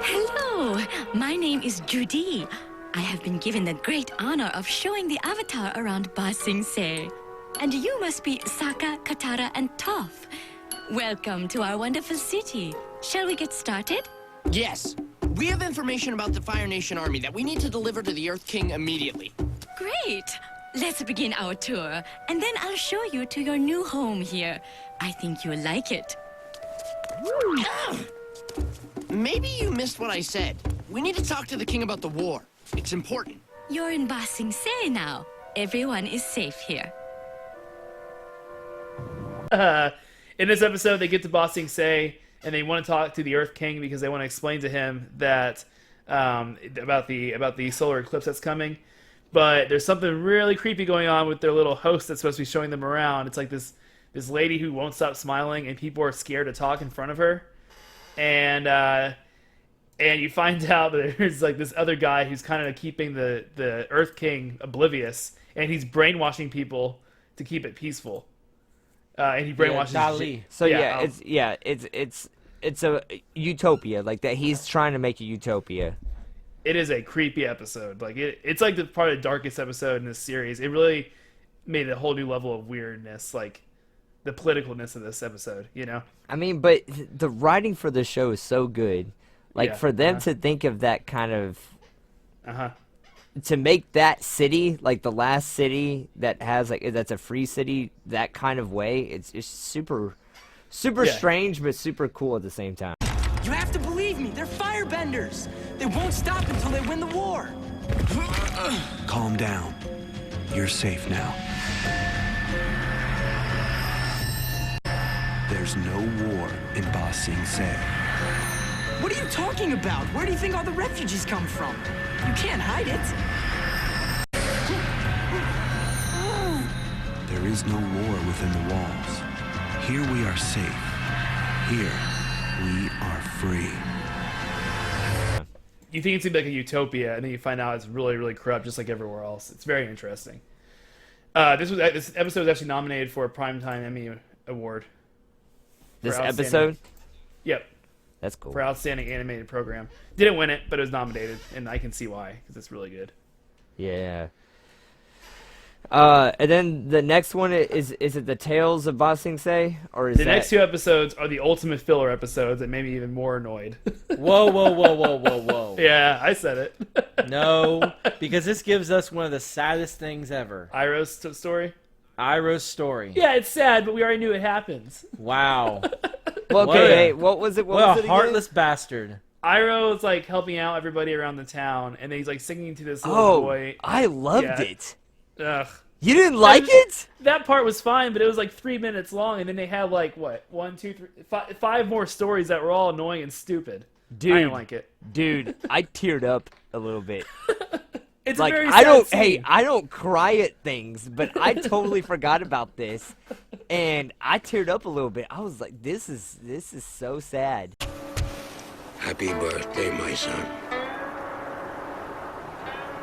Hello, my name is Judy. I have been given the great honor of showing the Avatar around Ba Sing Se. And you must be Sokka, Katara, and Toph. Welcome to our wonderful city. Shall we get started? Yes. We have information about the Fire Nation army that we need to deliver to the Earth King immediately. Great. Let's begin our tour, and then I'll show you to your new home here. I think you'll like it. Maybe you missed what I said. We need to talk to the king about the war. It's important. You're in Ba Sing Se now. Everyone is safe here. In this episode, they get to Ba Sing Se, and they want to talk to the Earth King because they want to explain to him that about the solar eclipse that's coming. But there's something really creepy going on with their little host that's supposed to be showing them around. It's like this lady who won't stop smiling, and people are scared to talk in front of her. And you find out that there's like this other guy who's kind of keeping the Earth King oblivious, and he's brainwashing people to keep it peaceful. And he brainwashes Dali. So it's a utopia like that. He's trying to make a utopia. It is a creepy episode. Like it's like probably the darkest episode in this series. It really made a whole new level of weirdness, like the politicalness of this episode. You know. I mean, but the writing for the show is so good. Like Yeah, for them to think of that kind of, Uh-huh. to make that city like the last city that has that's a free city that kind of way. It's super Yeah. strange, but super cool at the same time. You have to believe me, they're firebenders. They won't stop until they win the war. Calm down. You're safe now. There's no war in Ba Sing Se. What are you talking about? Where do you think all the refugees come from? You can't hide it. there is no war within the walls. Here we are safe. Here we are free. You think it's gonna be like a utopia, and then you find out it's really, really corrupt, just like everywhere else. It's very interesting. This episode was actually nominated for a Primetime Emmy Award. This episode? Yep. That's cool. For Outstanding Animated Program. Didn't win it, but it was nominated, and I can see why, because it's really good. Yeah. And then the next one is it the Tales of Ba Sing Se, or is the next two episodes are the ultimate filler episodes that made me even more annoyed. Whoa. Yeah, I said it. No, because this gives us one of the saddest things ever. Iroh's story? Iroh's story. Yeah, it's sad, but we already knew it happens. Wow. Well, okay, what was it? What a heartless bastard. Iroh is like helping out everybody around the town, and then he's like singing to this little boy. I loved it. Ugh. You didn't like it? That part was fine, but it was like 3 minutes long, and then they had like what, 5 more stories that were all annoying and stupid. Dude, I didn't like it. Dude, I teared up a little bit. It's like, a very sad scene. Hey, I don't cry at things, but I totally forgot about this, and I teared up a little bit. I was like, this is so sad. Happy birthday, my son.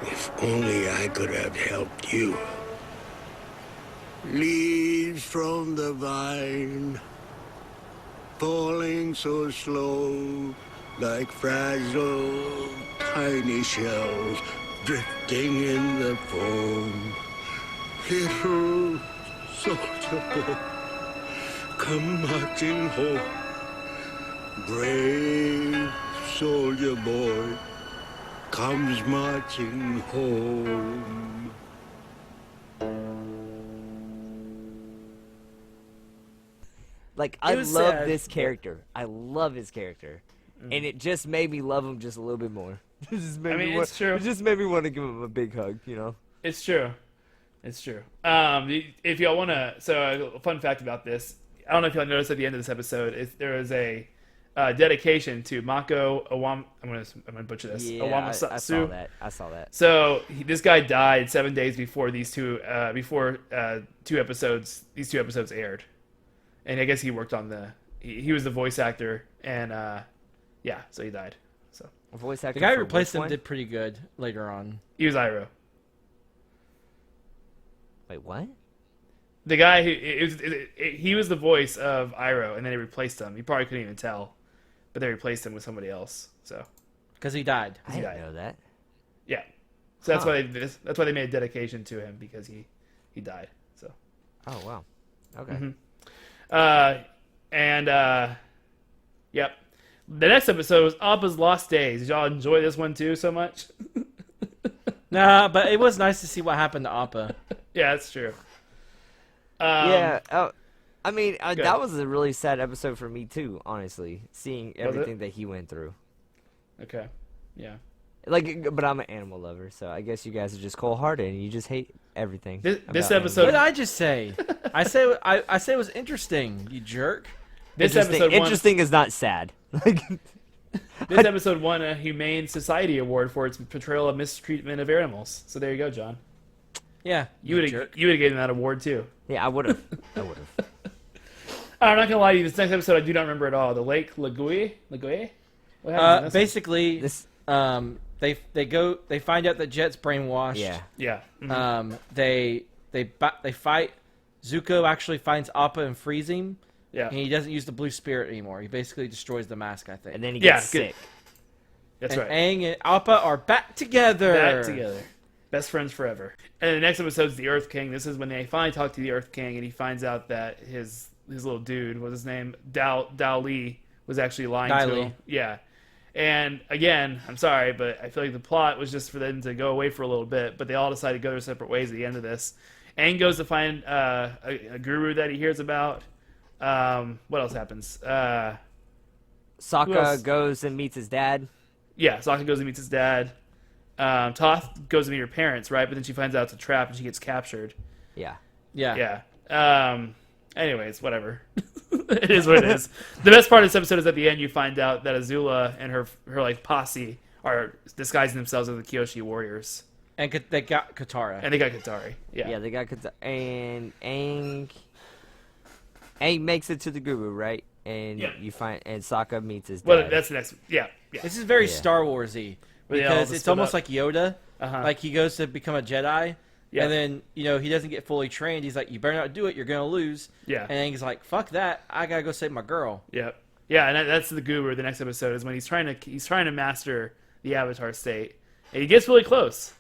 If only I could have helped you. Leaves from the vine, falling so slow, like fragile tiny shells drifting in the foam. Little soldier boy, come marching home. Brave soldier boy comes marching home. Like, I love sad, this character. I love his character. And it just made me love him just a little bit more. It's true. It just made me want to give him a big hug, you know? It's true. It's true. If y'all want to... So, a fun fact about this. I don't know if y'all noticed at the end of this episode, there was a dedication to Mako Awam... I'm gonna butcher this. Yeah, Awamatsu. I saw that. So, this guy died 7 days before these two episodes aired. And I guess he worked on he was the voice actor, and yeah, so he died. So a voice actor. The guy who replaced him did pretty good later on. He was Iroh. Wait, what? The guy he was the voice of Iroh, and then they replaced him. You probably couldn't even tell, but they replaced him with somebody else. So because he died. I didn't know that. Yeah, so that's why they made a dedication to him, because he died. So. Oh wow. Okay. Mm-hmm. Yep. The next episode was Appa's Lost Days. Did y'all enjoy this one too so much? Nah, but it was nice to see what happened to Appa. Yeah, that's true. I mean, that was a really sad episode for me too, honestly, seeing everything that he went through. Okay. Yeah. Like, but I'm an animal lover, so I guess you guys are just cold-hearted and you just hate everything. This episode. What did I just say? I say it was interesting. You jerk. This episode. Interesting is not sad. This episode won a Humane Society Award for its portrayal of mistreatment of animals. So there you go, John. Yeah. You would have given that award too. Yeah, I would have. I'm not gonna lie to you. This next episode I do not remember at all. The Lake Lagui. What happened? Basically, they find out that Jet's brainwashed. Yeah. Yeah. Mm-hmm. They fight. Zuko actually finds Appa and frees him. Yeah. And he doesn't use the blue spirit anymore. He basically destroys the mask, I think. And then he gets sick. That's and right. Aang and Appa are back together. Best friends forever. And the next episode is the Earth King. This is when they finally talk to the Earth King, and he finds out that his little dude, what's his name, Dao Li, was actually lying to him. Yeah. And again, I'm sorry, but I feel like the plot was just for them to go away for a little bit, but they all decide to go their separate ways at the end of this. Aang goes to find a guru that he hears about. What else happens? Sokka goes and meets his dad. Yeah, Sokka goes and meets his dad. Toph goes to meet her parents, right? But then she finds out it's a trap and she gets captured. Yeah. Yeah. Anyways, whatever. It is what it is. The best part of this episode is at the end you find out that Azula and her like posse are disguising themselves as the Kyoshi warriors. And they got Katara. And they got Katari. Yeah. Yeah, they got Katara. And Aang makes it to the Guru, right? And you find and Sokka meets his dad. Well, that's the next. Yeah. This is very Star Wars-y because it's almost like Yoda. Like he goes to become a Jedi, and then he doesn't get fully trained. He's like, "You better not do it. You're gonna lose." Yeah. And Aang's like, "Fuck that! I gotta go save my girl." Yeah. Yeah, and that's the Guru. The next episode is when he's trying to master the Avatar state, and he gets really close.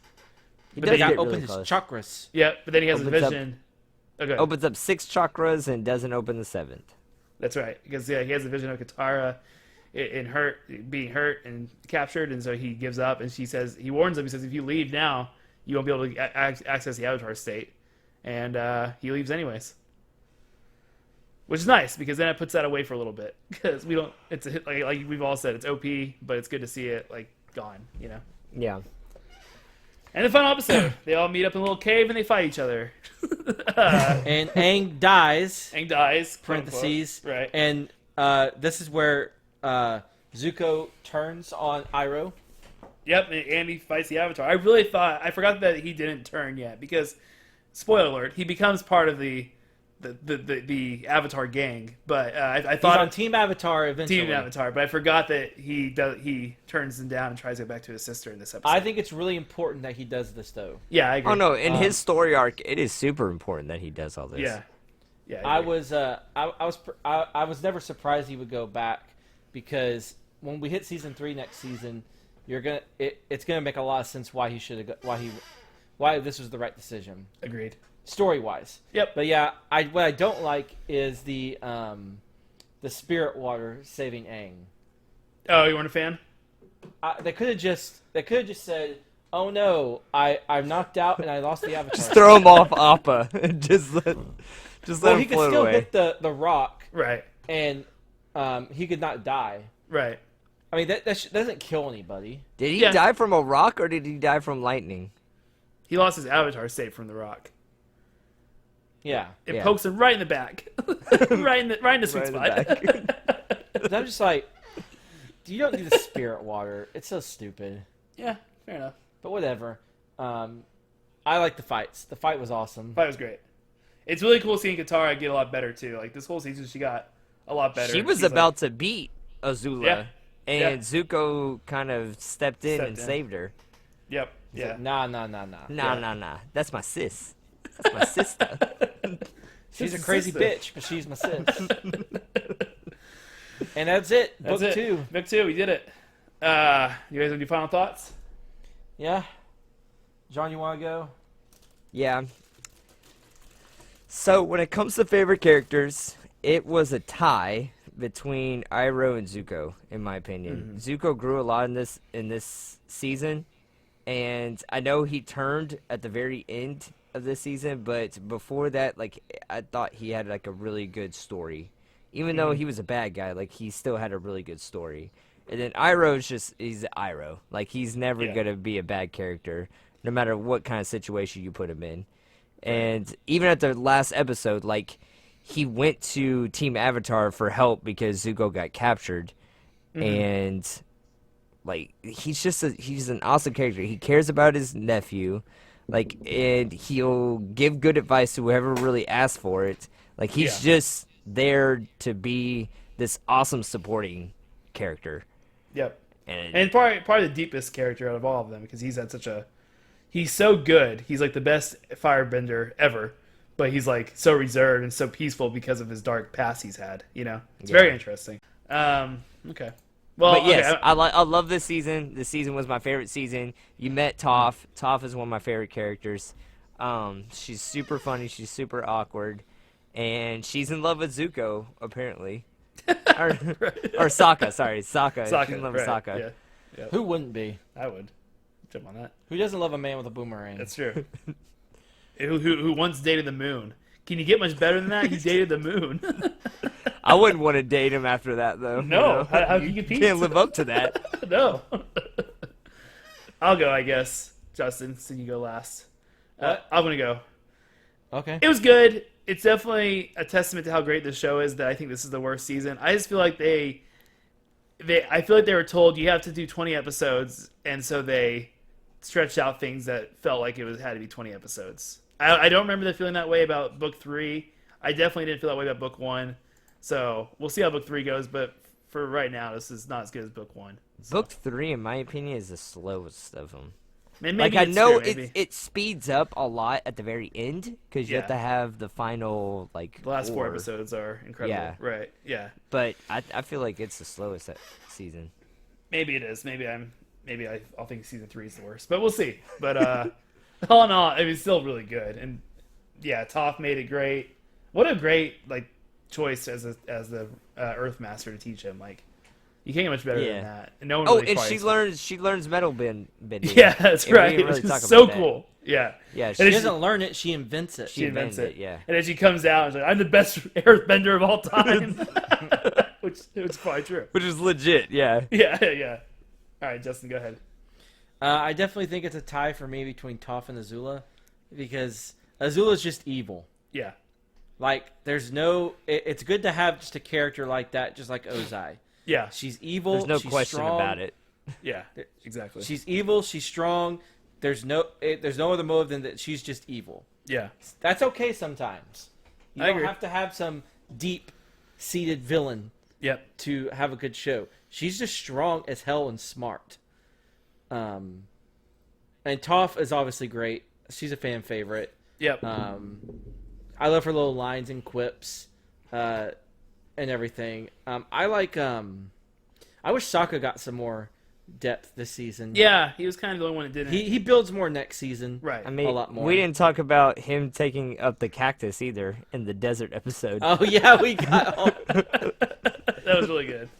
He But does then get open really his close. chakras. Yeah, but then he has a Opens up- vision. Okay. Opens up 6 chakras and doesn't open the 7th. That's right, because he has a vision of Katara being hurt and captured, and so he gives up. And he warns him. He says, "If you leave now, you won't be able to access the Avatar state." And he leaves anyways, which is nice because then it puts that away for a little bit because we don't. It's like we've all said, it's OP, but it's good to see it gone. Yeah. And the final episode, they all meet up in a little cave and they fight each other. And Aang dies. Aang dies. Parentheses. Right. And this is where Zuko turns on Iroh. Yep, and he fights the Avatar. I forgot that he didn't turn yet because, spoiler alert, he becomes part of the Avatar gang. But I thought he's on Team Avatar eventually. Team Avatar, but I forgot that he turns them down and tries to go back to his sister in this episode. I think it's really important that he does this though. Yeah, I agree. Oh no, in his story arc, it is super important that he does all this. Yeah, yeah. I was never surprised he would go back because when we hit season 3 next season, it's gonna make a lot of sense why he should have why this was the right decision. Agreed. Story wise. Yep. But yeah, what I don't like is the spirit water saving Aang. Oh, you weren't a fan? They could have just said, "Oh no, I'm knocked out and I lost the Avatar." Just throw him off Appa and just let him he could float still away. hit the rock, right? And he could not die, right? I mean that doesn't kill anybody. Did he die from a rock or did he die from lightning? He lost his Avatar state from the rock. Yeah, it pokes him right in the back, right in the sweet spot. But I'm just like, you don't need the spirit water. It's so stupid. Yeah, fair enough. But whatever. I like the fights. The fight was awesome. The fight was great. It's really cool seeing Katara get a lot better too. Like this whole season, she got a lot better. She was about to beat Azula, and Zuko kind of stepped in saved her. Yep. He's Yeah. like, nah. Nah. That's my sis. That's my sister. She's a crazy bitch, but she's my sis. And that's it. Book 2. Book 2. We did it. You guys have any final thoughts? Yeah. John, you want to go? Yeah. So when it comes to favorite characters, it was a tie between Iroh and Zuko, in my opinion. Zuko grew a lot in this season, and I know he turned at the very end of this season, but before that, I thought he had a really good story. Even though he was a bad guy, he still had a really good story. And then Iroh's he's Iroh. He's never gonna be a bad character, no matter what kind of situation you put him in. And even at the last episode, he went to Team Avatar for help because Zuko got captured. And he's an awesome character. He cares about his nephew. And he'll give good advice to whoever really asks for it. He's just there to be this awesome supporting character. Yep. And probably the deepest character out of all of them because he's so good. He's the best firebender ever, but he's so reserved and so peaceful because of his dark past he's had. It's very interesting. Okay. Well, but yes, okay. I love this season. This season was my favorite season. You met Toph. Toph is one of my favorite characters. She's super funny. She's super awkward, and she's in love with Zuko apparently, or Sokka. Sorry, Sokka. She's in love with Sokka. Yeah. Yep. Who wouldn't be? I would jump on that. Who doesn't love a man with a boomerang? That's true. who once dated the moon? Can you get much better than that? He dated the moon. I wouldn't want to date him after that, though. No, how can you compete? Can't live up to that. No. I'll go, I guess. Justin, so you go last. I'm gonna go. Okay. It was good. It's definitely a testament to how great this show is that I think this is the worst season. I just feel like I feel like they were told you have to do 20 episodes, and so they stretched out things that felt like had to be 20 episodes. I don't remember feeling that way about book 3. I definitely didn't feel that way about book 1. So we'll see how book 3 goes, but for right now, this is not as good as book 1. So. Book 3, in my opinion, is the slowest of them. Maybe I know true, it speeds up a lot at the very end because you have to have the final the last 4 episodes are incredible. Yeah. Right. Yeah. But I feel like it's the slowest season. Maybe it is. I'll think season 3 is the worst, but we'll see. But all in all, it's still really good. And yeah, Toph made it great. What a great choice as the Earth Master to teach him. You can't get much better than that. And no one really and she learns metal bending. Yeah, that's right. Really it's so cool. Yeah. Yeah. She doesn't learn it; she invents it. She invents it. Yeah. And then she comes out and she's like, "I'm the best Earthbender of all time," which it's probably true. Which is legit. Yeah. Yeah. All right, Justin, go ahead. I definitely think it's a tie for me between Toph and Azula, because Azula's just evil. Yeah. There's no. It's good to have just a character like that, just like Ozai. Yeah. She's evil. There's no she's question strong. about it. Yeah, exactly. She's evil. She's strong. There's no other motive than that. She's just evil. Yeah. That's okay sometimes. You I don't agree. have to have some deep-seated villain. Yep. To have a good show. She's just strong as hell and smart. And Toph is obviously great. She's a fan favorite. Yep. I love her little lines and quips, and everything. I wish Sokka got some more depth this season. Yeah, he was kind of the only one that didn't. He builds more next season. Right. I mean, a lot more. we didn't talk about him taking up the cactus either in the desert episode. Oh yeah, we got. That was really good.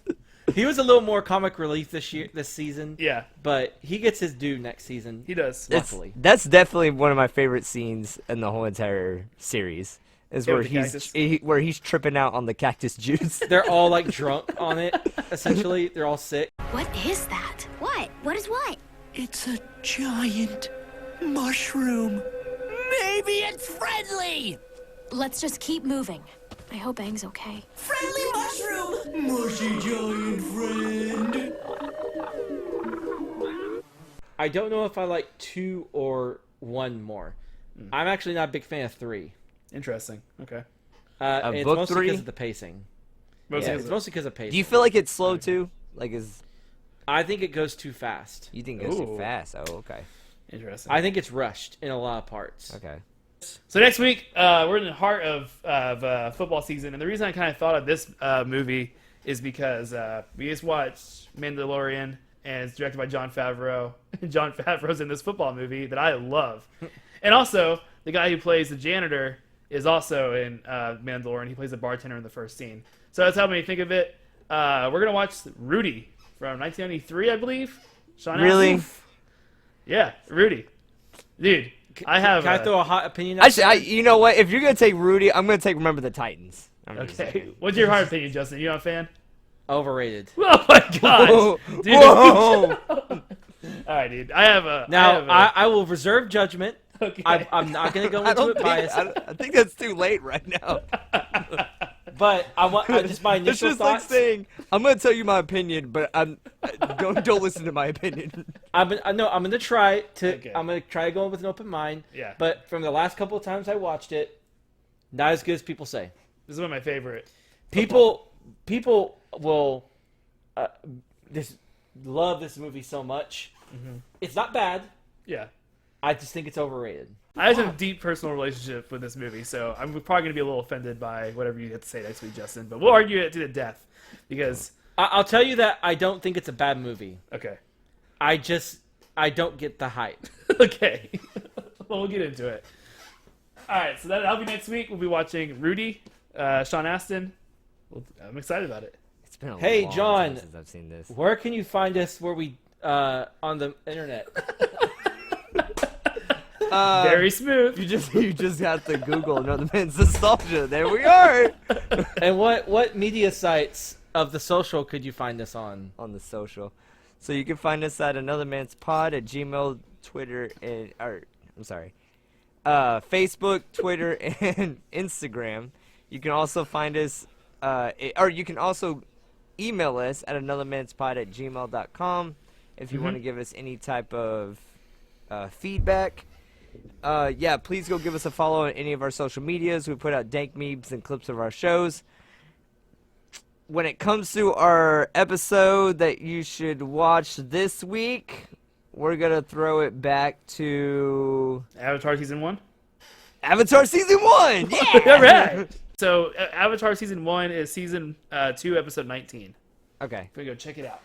He was a little more comic relief this season. Yeah, but he gets his due next season. He does. Luckily, that's definitely one of my favorite scenes in the whole entire series. Is where he's tripping out on the cactus juice. They're all drunk on it. Essentially, they're all sick. What is that? What? What is what? It's a giant mushroom. Maybe it's friendly! Let's just keep moving. I hope Aang's okay. Friendly mushroom! Mushy giant friend! I don't know if I like 2 or 1 more. I'm actually not a big fan of 3. Interesting. Okay. It's book mostly 3? because of the pacing. It's mostly because of pacing. Do you feel like it's slow too? I think it goes too fast. You think it goes too fast? Oh, okay. Interesting. I think it's rushed in a lot of parts. Okay. So next week, we're in the heart of football season, and the reason I kind of thought of this movie is because we just watched Mandalorian, and it's directed by Jon Favreau. Jon Favreau's in this football movie that I love, and also the guy who plays the janitor is also in Mandalorian. He plays a bartender in the first scene. So that's how me think of it. We're gonna watch Rudy from 1993, I believe. Sean really? Astin? Yeah, Rudy, dude. Can I throw a hot opinion? Actually, you know what? If you're gonna take Rudy, I'm gonna take Remember the Titans. Okay. What's your hard opinion, Justin? You not a fan? Overrated. Oh my gosh, dude. Whoa. All right, dude. I will reserve judgment. Okay. I'm not going to go into it biased. I think that's too late right now. But I want just my initial it's just thoughts. like saying I'm going to tell you my opinion, but don't listen to my opinion. I'm going to try to. Okay. I'm going to try to go in with an open mind. Yeah. But from the last couple of times I watched it, not as good as people say. This is one of my favorite. People will just love this movie so much. Mm-hmm. It's not bad. Yeah. I just think it's overrated. I have a deep personal relationship with this movie, so I'm probably going to be a little offended by whatever you have to say next week, Justin. But we'll argue it to the death because I'll tell you that I don't think it's a bad movie. Okay. I don't get the hype. Okay. Well, we'll get into it. All right, so that'll be next week. We'll be watching Rudy, Sean Astin. I'm excited about it. It's been a hey, long John, time since I've seen this. Where can you find us? Where we on the internet? Very smooth. You just have to Google Another Man's Nostalgia. There we are. And what media sites of the social could you find us on? On the social, so you can find us at Another Man's Pod at Gmail, Twitter, and Facebook, Twitter, and Instagram. You can also find us, or you can also email us at anothermanspod@gmail.com if you want to give us any type of feedback. Yeah, please go give us a follow on any of our social medias. We put out dank memes and clips of our shows. When it comes to our episode that you should watch this week, we're going to throw it back to... Avatar Season 1? Avatar Season 1! Yeah! All right! So, Avatar Season 1 is Season 2, Episode 19. Okay. We go check it out.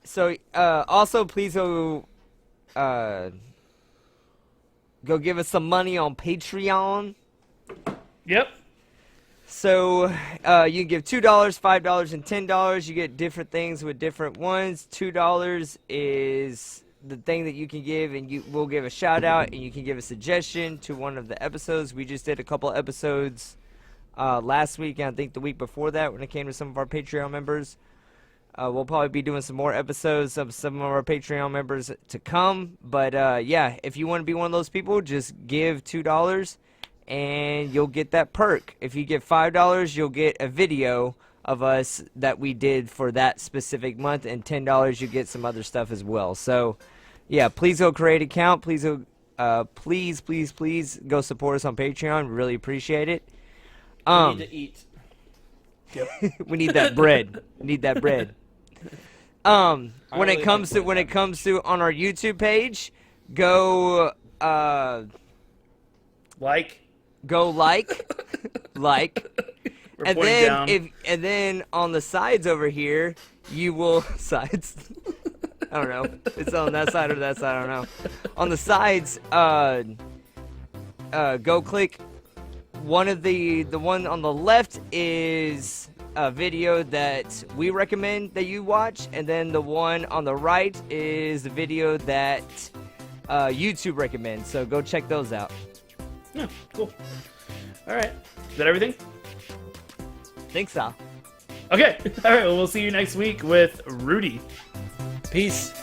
So, also, please go give us some money on Patreon. Yep. So, you can give $2, $5, and $10. You get different things with different ones. $2 is the thing that you can give, and we'll give a shout out, and you can give a suggestion to one of the episodes. We just did a couple episodes last week, and I think the week before that when it came to some of our Patreon members. We'll probably be doing some more episodes of some of our Patreon members to come. But, yeah, if you want to be one of those people, just give $2. And you'll get that perk. If you give $5, you'll get a video of us that we did for that specific month, and $10 you get some other stuff as well. So, yeah, please go create an account. Please go, please go support us on Patreon. We really appreciate it. We need to eat. Yep. We need that bread. We need that bread. When it comes to on our YouTube page, go like. Go like, and then on the sides over here, you will sides. I don't know. It's on that side or that side. I don't know. On the sides, go click one of the one on the left is a video that we recommend that you watch, and then the one on the right is the video that YouTube recommends. So go check those out. Yeah, cool. All right. Is that everything? Think so. Okay. All right. Well, we'll see you next week with Rudy. Peace.